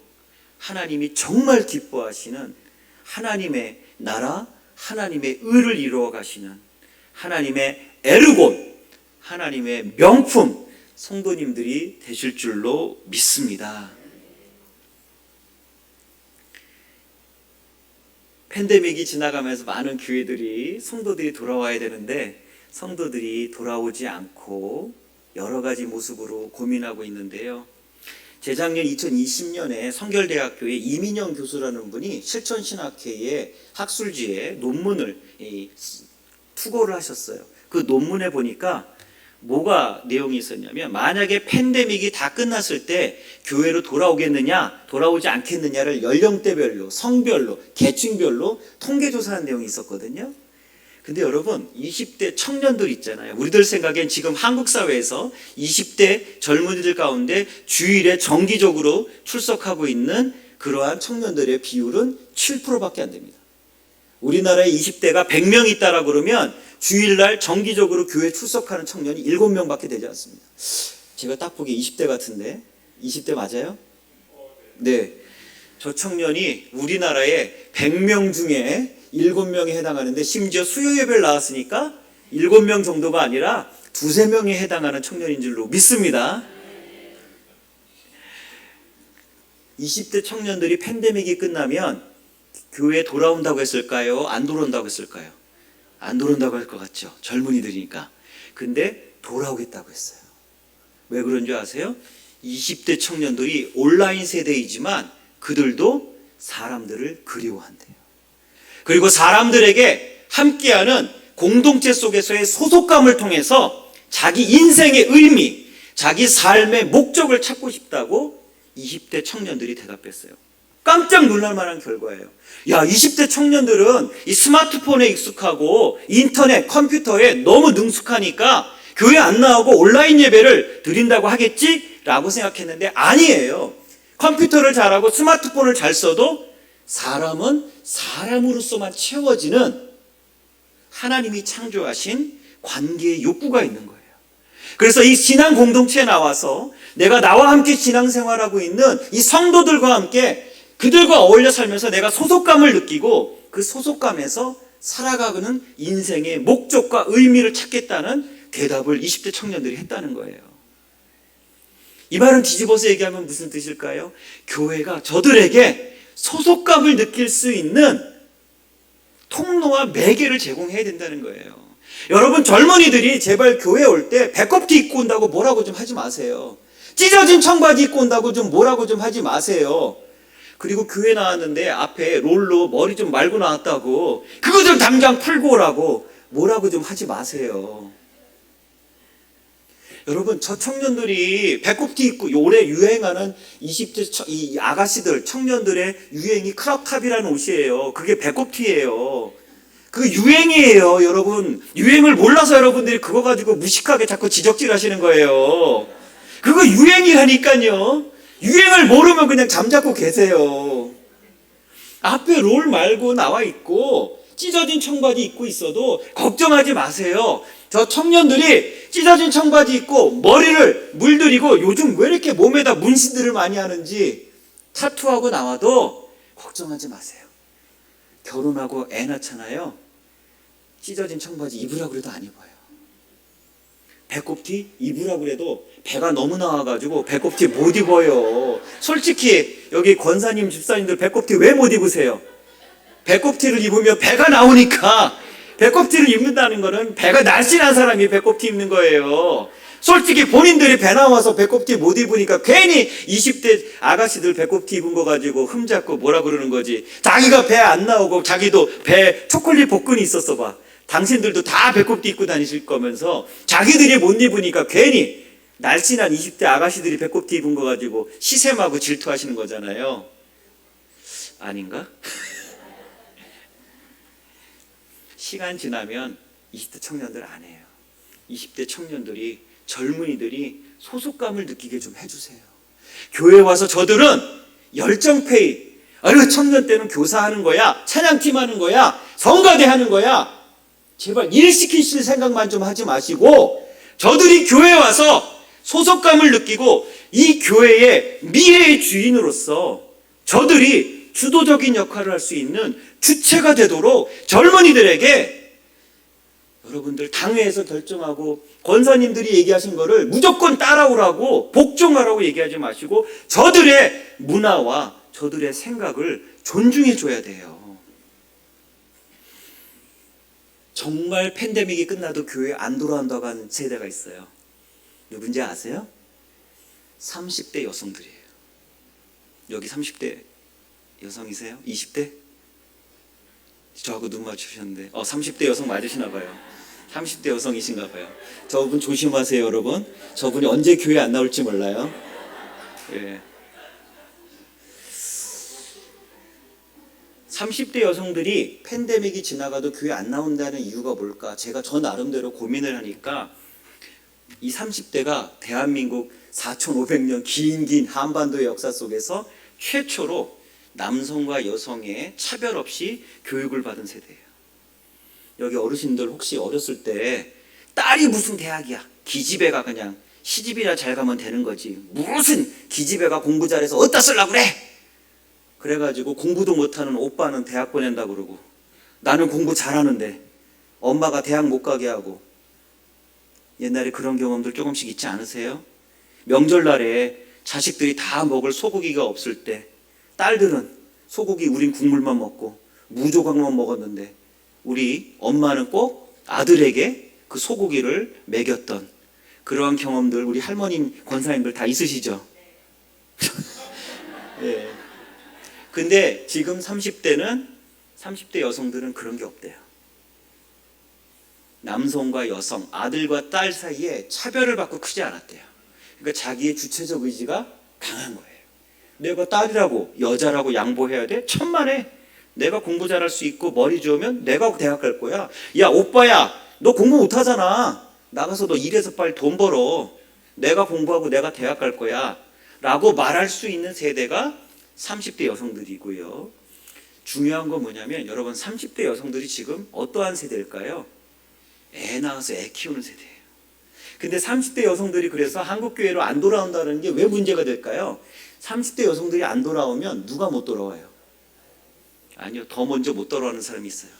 하나님이 정말 기뻐하시는 하나님의 나라, 하나님의 의를 이루어 가시는 하나님의 에르곤, 하나님의 명품 성도님들이 되실 줄로 믿습니다. 팬데믹이 지나가면서 많은 교회들이 성도들이 돌아와야 되는데 성도들이 돌아오지 않고 여러 가지 모습으로 고민하고 있는데요. 재작년 2020년에 성결대학교의 이민영 교수라는 분이 실천신학회의 학술지에 논문을 투고를 하셨어요. 그 논문에 보니까 뭐가 내용이 있었냐면, 만약에 팬데믹이 다 끝났을 때 교회로 돌아오겠느냐 돌아오지 않겠느냐를 연령대별로, 성별로, 계층별로 통계조사한 내용이 있었거든요. 근데 여러분 20대 청년들 있잖아요. 우리들 생각엔 지금 한국 사회에서 20대 젊은이들 가운데 주일에 정기적으로 출석하고 있는 그러한 청년들의 비율은 7%밖에 안 됩니다. 우리나라에 20대가 100명 있다라 그러면 주일날 정기적으로 교회 출석하는 청년이 7명밖에 되지 않습니다. 제가 딱 보기에 20대 같은데 20대 맞아요? 네. 저 청년이 우리나라에 100명 중에 7명에 해당하는데, 심지어 수요 예배를 나왔으니까 7명 정도가 아니라 2-3명에 해당하는 청년인 줄로 믿습니다. 20대 청년들이 팬데믹이 끝나면 교회에 돌아온다고 했을까요? 안 돌아온다고 했을까요? 안 돌아온다고 할 것 같죠. 젊은이들이니까. 근데 돌아오겠다고 했어요. 왜 그런 줄 아세요? 20대 청년들이 온라인 세대이지만 그들도 사람들을 그리워한대요. 그리고 사람들에게 함께하는 공동체 속에서의 소속감을 통해서 자기 인생의 의미, 자기 삶의 목적을 찾고 싶다고 20대 청년들이 대답했어요. 깜짝 놀랄 만한 결과예요. 야, 20대 청년들은 이 스마트폰에 익숙하고 인터넷, 컴퓨터에 너무 능숙하니까 교회 안 나오고 온라인 예배를 드린다고 하겠지? 라고 생각했는데 아니에요. 컴퓨터를 잘하고 스마트폰을 잘 써도 사람은 사람으로서만 채워지는 하나님이 창조하신 관계의 욕구가 있는 거예요. 그래서 이 신앙 공동체에 나와서 내가 나와 함께 신앙생활하고 있는 이 성도들과 함께 그들과 어울려 살면서 내가 소속감을 느끼고 그 소속감에서 살아가는 인생의 목적과 의미를 찾겠다는 대답을 20대 청년들이 했다는 거예요. 이 말은 뒤집어서 얘기하면 무슨 뜻일까요? 교회가 저들에게 소속감을 느낄 수 있는 통로와 매개를 제공해야 된다는 거예요. 여러분, 젊은이들이 제발 교회에 올 때 배꼽티 입고 온다고 뭐라고 좀 하지 마세요. 찢어진 청바지 입고 온다고 좀 뭐라고 좀 하지 마세요. 그리고 교회 나왔는데 앞에 롤로 머리 좀 말고 나왔다고 그거 좀 당장 풀고 오라고 뭐라고 좀 하지 마세요. 여러분, 저 청년들이 배꼽티 입고 올해 유행하는 20대 이 아가씨들 청년들의 유행이 크롭탑이라는 옷이에요. 그게 배꼽티예요. 그 유행이에요. 여러분, 유행을 몰라서 여러분들이 그거 가지고 무식하게 자꾸 지적질 하시는 거예요. 그거 유행이라니까요. 유행을 모르면 그냥 잠자고 계세요. 앞에 롤 말고 나와 있고 찢어진 청바지 입고 있어도 걱정하지 마세요. 저 청년들이 찢어진 청바지 입고 머리를 물들이고 요즘 왜 이렇게 몸에다 문신들을 많이 하는지 타투하고 나와도 걱정하지 마세요. 결혼하고 애 낳잖아요. 찢어진 청바지 입으라고 해도 안 입어요. 배꼽티 입으라고 해도 배가 너무 나와가지고 배꼽티 못 입어요. 솔직히 여기 권사님 집사님들 배꼽티 왜 못 입으세요? 배꼽티를 입으면 배가 나오니까. 배꼽티를 입는다는 거는 배가 날씬한 사람이 배꼽티 입는 거예요. 솔직히 본인들이 배 나와서 배꼽티 못 입으니까 괜히 20대 아가씨들 배꼽티 입은 거 가지고 흠잡고 뭐라 그러는 거지. 자기가 배 안 나오고 자기도 배 초콜릿 복근이 있었어 봐. 당신들도 다 배꼽티 입고 다니실 거면서 자기들이 못 입으니까 괜히 날씬한 20대 아가씨들이 배꼽티 입은 거 가지고 시샘하고 질투하시는 거잖아요. 아닌가? 시간 지나면 20대 청년들 안 해요. 20대 청년들이, 젊은이들이 소속감을 느끼게 좀 해주세요. 교회 와서 저들은 열정페이, 아유 청년 때는 교사하는 거야, 찬양팀 하는 거야, 성가대 하는 거야. 제발 일 시키실 생각만 좀 하지 마시고 저들이 교회에 와서 소속감을 느끼고 이 교회의 미래의 주인으로서 저들이 주도적인 역할을 할 수 있는 주체가 되도록 젊은이들에게 여러분들 당회에서 결정하고 권사님들이 얘기하신 거를 무조건 따라오라고 복종하라고 얘기하지 마시고 저들의 문화와 저들의 생각을 존중해 줘야 돼요. 정말 팬데믹이 끝나도 교회 안 돌아온다고 하는 세대가 있어요. 누군지 아세요? 30대 여성들이에요. 여기 30대 여성이세요? 20대? 저하고 눈 맞추셨는데 30대 여성 맞으시나 봐요. 30대 여성이신가 봐요. 저분 조심하세요, 여러분. 저분이 언제 교회 안 나올지 몰라요. 예. 30대 여성들이 팬데믹이 지나가도 교회 안 나온다는 이유가 뭘까? 제가 저 나름대로 고민을 하니까 이 30대가 대한민국 4,500년 긴 한반도의 역사 속에서 최초로 남성과 여성의 차별 없이 교육을 받은 세대예요. 여기 어르신들 혹시 어렸을 때 딸이 무슨 대학이야? 기집애가 그냥 시집이나 잘 가면 되는 거지. 무슨 기집애가 공부 잘해서 어디다 쓰려고 그래? 그래가지고 공부도 못하는 오빠는 대학 보낸다고 그러고 나는 공부 잘하는데 엄마가 대학 못 가게 하고. 옛날에 그런 경험들 조금씩 있지 않으세요? 명절날에 자식들이 다 먹을 소고기가 없을 때 딸들은 소고기 우린 국물만 먹고 무조각만 먹었는데 우리 엄마는 꼭 아들에게 그 소고기를 먹였던 그러한 경험들 우리 할머님, 권사님들 다 있으시죠? 예. 근데 지금 30대 여성들은 그런 게 없대요. 남성과 여성, 아들과 딸 사이에 차별을 받고 크지 않았대요. 그러니까 자기의 주체적 의지가 강한 거예요. 내가 딸이라고 여자라고 양보해야 돼? 천만에. 내가 공부 잘할 수 있고 머리 좋으면 내가 대학 갈 거야. 야 오빠야, 너 공부 못하잖아. 나가서 너 일해서 빨리 돈 벌어. 내가 공부하고 내가 대학 갈 거야 라고 말할 수 있는 세대가 30대 여성들이고요. 중요한 건 뭐냐면 여러분 30대 여성들이 지금 어떠한 세대일까요? 애 낳아서 애 키우는 세대예요. 근데 30대 여성들이 그래서 한국 교회로 안 돌아온다는 게 왜 문제가 될까요? 30대 여성들이 안 돌아오면 누가 못 돌아와요? 아니요, 더 먼저 못 돌아오는 사람이 있어요.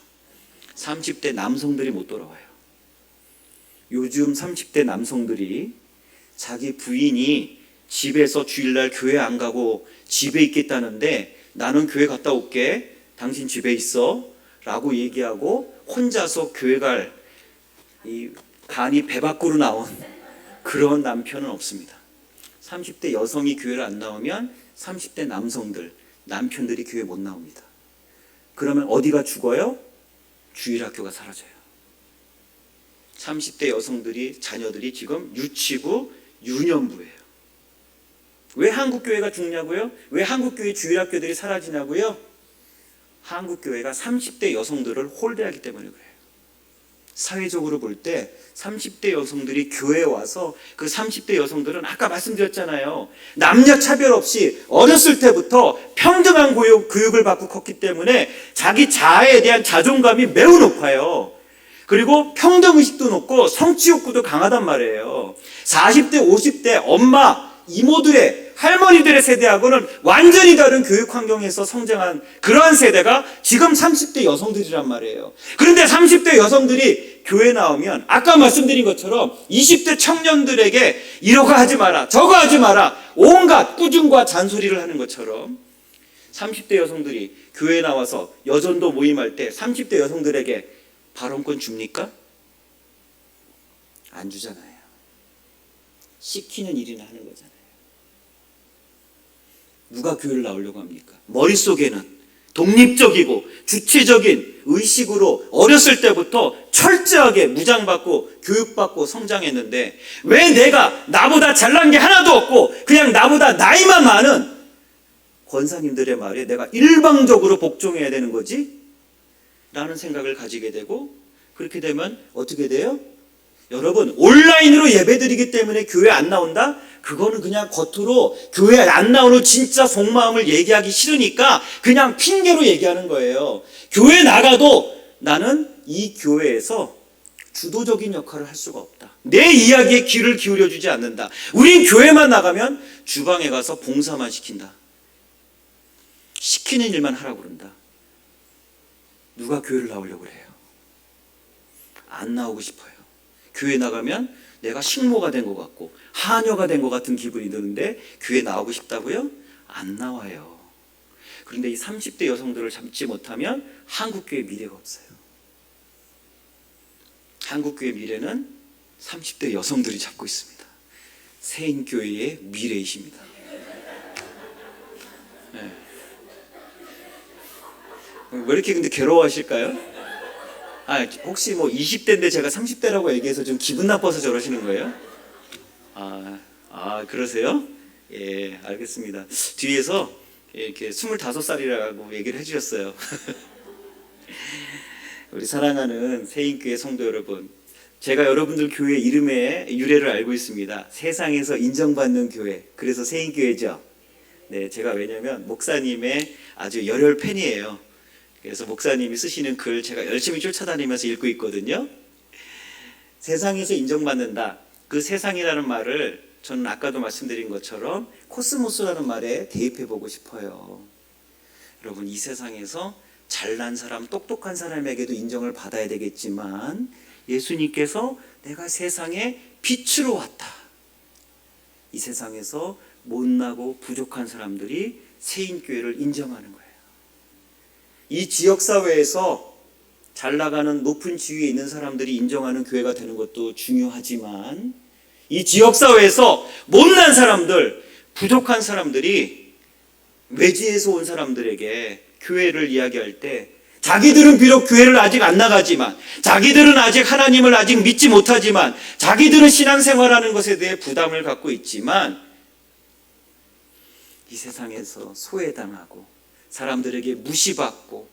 30대 남성들이 못 돌아와요. 요즘 30대 남성들이 자기 부인이 집에서 주일날 교회 안 가고 집에 있겠다는데 나는 교회 갔다 올게, 당신 집에 있어 라고 얘기하고 혼자서 교회 갈 이 간이 배 밖으로 나온 그런 남편은 없습니다. 30대 여성이 교회를 안 나오면 30대 남성들, 남편들이 교회 못 나옵니다. 그러면 어디가 죽어요? 주일학교가 사라져요. 30대 여성들이, 자녀들이 지금 유치부, 유년부예요. 왜 한국교회가 죽냐고요? 왜 한국교회 주일학교들이 사라지냐고요? 한국교회가 30대 여성들을 홀대하기 때문에 그래요. 사회적으로 볼 때 30대 여성들이 교회에 와서 그 30대 여성들은 아까 말씀드렸잖아요. 남녀 차별 없이 어렸을 때부터 평등한 교육을 받고 컸기 때문에 자기 자아에 대한 자존감이 매우 높아요. 그리고 평등의식도 높고 성취욕구도 강하단 말이에요. 40대, 50대 엄마, 이모들의, 할머니들의 세대하고는 완전히 다른 교육 환경에서 성장한 그러한 세대가 지금 30대 여성들이란 말이에요. 그런데 30대 여성들이 교회 나오면 아까 말씀드린 것처럼 20대 청년들에게 이러고 하지 마라, 저거 하지 마라, 온갖 꾸중과 잔소리를 하는 것처럼 30대 여성들이 교회 나와서 여전도 모임할 때 30대 여성들에게 발언권 줍니까? 안 주잖아요. 시키는 일이나 하는 거잖아요. 누가 교회를 나오려고 합니까? 머릿속에는 독립적이고 주체적인 의식으로 어렸을 때부터 철저하게 무장받고 교육받고 성장했는데 왜 내가 나보다 잘난 게 하나도 없고 그냥 나보다 나이만 많은 권사님들의 말에 내가 일방적으로 복종해야 되는 거지? 라는 생각을 가지게 되고, 그렇게 되면 어떻게 돼요? 여러분, 온라인으로 예배드리기 때문에 교회 안 나온다? 그거는 그냥 겉으로 교회 안 나오는 진짜 속마음을 얘기하기 싫으니까 그냥 핑계로 얘기하는 거예요. 교회 나가도 나는 이 교회에서 주도적인 역할을 할 수가 없다. 내 이야기에 귀를 기울여주지 않는다. 우린 교회만 나가면 주방에 가서 봉사만 시킨다. 시키는 일만 하라고 그런다. 누가 교회를 나오려고 그래요? 안 나오고 싶어요. 교회 나가면 내가 식모가 된 것 같고 하녀가 된 것 같은 기분이 드는데 교회 나오고 싶다고요? 안 나와요. 그런데 이 30대 여성들을 잡지 못하면 한국교회 미래가 없어요. 한국교회 미래는 30대 여성들이 잡고 있습니다. 세인교회의 미래이십니다. 네. 왜 이렇게 근데 괴로워하실까요? 혹시 뭐 20대인데 제가 30대라고 얘기해서 좀 기분 나빠서 저러시는 거예요? 그러세요? 예, 알겠습니다. 뒤에서 이렇게 25살이라고 얘기를 해주셨어요. 우리 사랑하는 세인교회 성도 여러분, 제가 여러분들 교회 이름의 유래를 알고 있습니다. 세상에서 인정받는 교회, 그래서 세인교회죠. 네, 제가 왜냐면 목사님의 아주 열혈 팬이에요. 그래서 목사님이 쓰시는 글 제가 열심히 쫓아다니면서 읽고 있거든요. 세상에서 인정받는다. 그 세상이라는 말을 저는 아까도 말씀드린 것처럼 코스모스라는 말에 대입해 보고 싶어요. 여러분, 이 세상에서 잘난 사람, 똑똑한 사람에게도 인정을 받아야 되겠지만 예수님께서 내가 세상에 빛으로 왔다. 이 세상에서 못나고 부족한 사람들이 세인교회를 인정하는 거예요. 이 지역사회에서 잘 나가는 높은 지위에 있는 사람들이 인정하는 교회가 되는 것도 중요하지만 이 지역사회에서 못난 사람들, 부족한 사람들이 외지에서 온 사람들에게 교회를 이야기할 때 자기들은 비록 교회를 아직 안 나가지만, 자기들은 아직 하나님을 아직 믿지 못하지만, 자기들은 신앙생활하는 것에 대해 부담을 갖고 있지만 이 세상에서 소외당하고 사람들에게 무시받고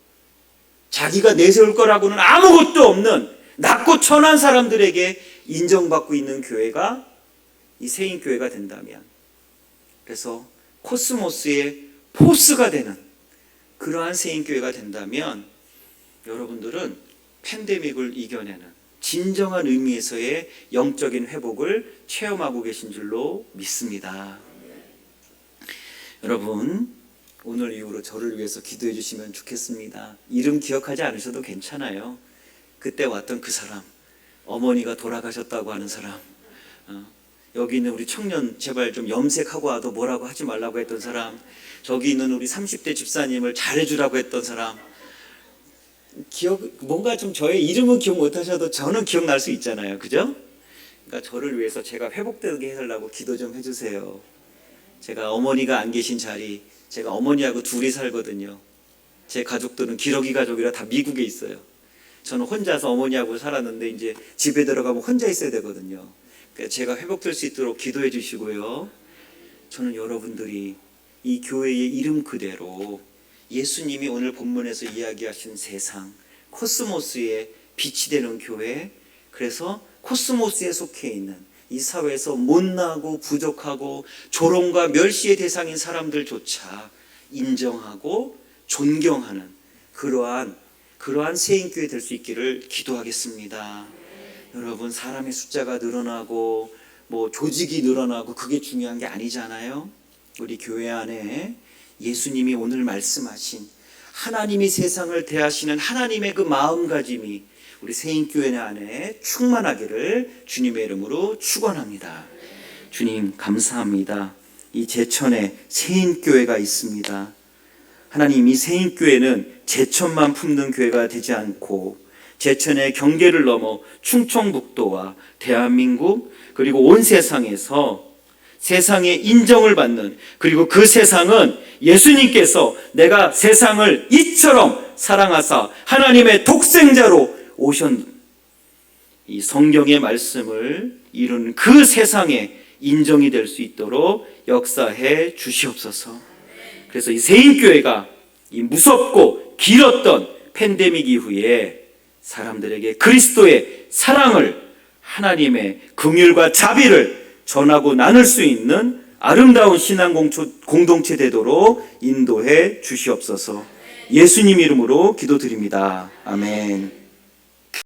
자기가 내세울 거라고는 아무것도 없는 낮고 천한 사람들에게 인정받고 있는 교회가 이 세인교회가 된다면, 그래서 코스모스의 포스가 되는 그러한 세인교회가 된다면 여러분들은 팬데믹을 이겨내는 진정한 의미에서의 영적인 회복을 체험하고 계신 줄로 믿습니다. 여러분, 오늘 이후로 저를 위해서 기도해 주시면 좋겠습니다. 이름 기억하지 않으셔도 괜찮아요. 그때 왔던 그 사람, 어머니가 돌아가셨다고 하는 사람, 여기 있는 우리 청년 제발 좀 염색하고 와도 뭐라고 하지 말라고 했던 사람, 저기 있는 우리 30대 집사님을 잘해주라고 했던 사람, 뭔가 좀 저의 이름은 기억 못하셔도 저는 기억날 수 있잖아요. 그죠? 그러니까 저를 위해서 제가 회복되게 해달라고 기도 좀 해주세요. 제가 어머니가 안 계신 자리, 제가 어머니하고 둘이 살거든요. 제 가족들은 기러기 가족이라 다 미국에 있어요. 저는 혼자서 어머니하고 살았는데 이제 집에 들어가면 혼자 있어야 되거든요. 그러니까 제가 회복될 수 있도록 기도해 주시고요. 저는 여러분들이 이 교회의 이름 그대로 예수님이 오늘 본문에서 이야기하신 세상, 코스모스의 빛이 되는 교회, 그래서 코스모스에 속해 있는 이 사회에서 못나고 부족하고 조롱과 멸시의 대상인 사람들조차 인정하고 존경하는 그러한 세인교회 될 수 있기를 기도하겠습니다. 여러분, 사람의 숫자가 늘어나고 조직이 늘어나고 그게 중요한 게 아니잖아요. 우리 교회 안에 예수님이 오늘 말씀하신 하나님이 세상을 대하시는 하나님의 그 마음가짐이 우리 세인교회 안에 충만하기를 주님의 이름으로 축원합니다. 주님 감사합니다. 이 제천에 세인교회가 있습니다. 하나님, 이 세인교회는 제천만 품는 교회가 되지 않고 제천의 경계를 넘어 충청북도와 대한민국 그리고 온 세상에서 세상의 인정을 받는, 그리고 그 세상은 예수님께서 내가 세상을 이처럼 사랑하사 하나님의 독생자로 오신 이 성경의 말씀을 이루는 그 세상에 인정이 될 수 있도록 역사해 주시옵소서. 그래서 이 세인교회가 이 무섭고 길었던 팬데믹 이후에 사람들에게 그리스도의 사랑을, 하나님의 긍휼과 자비를 전하고 나눌 수 있는 아름다운 신앙 공동체 되도록 인도해 주시옵소서. 예수님 이름으로 기도드립니다. 아멘.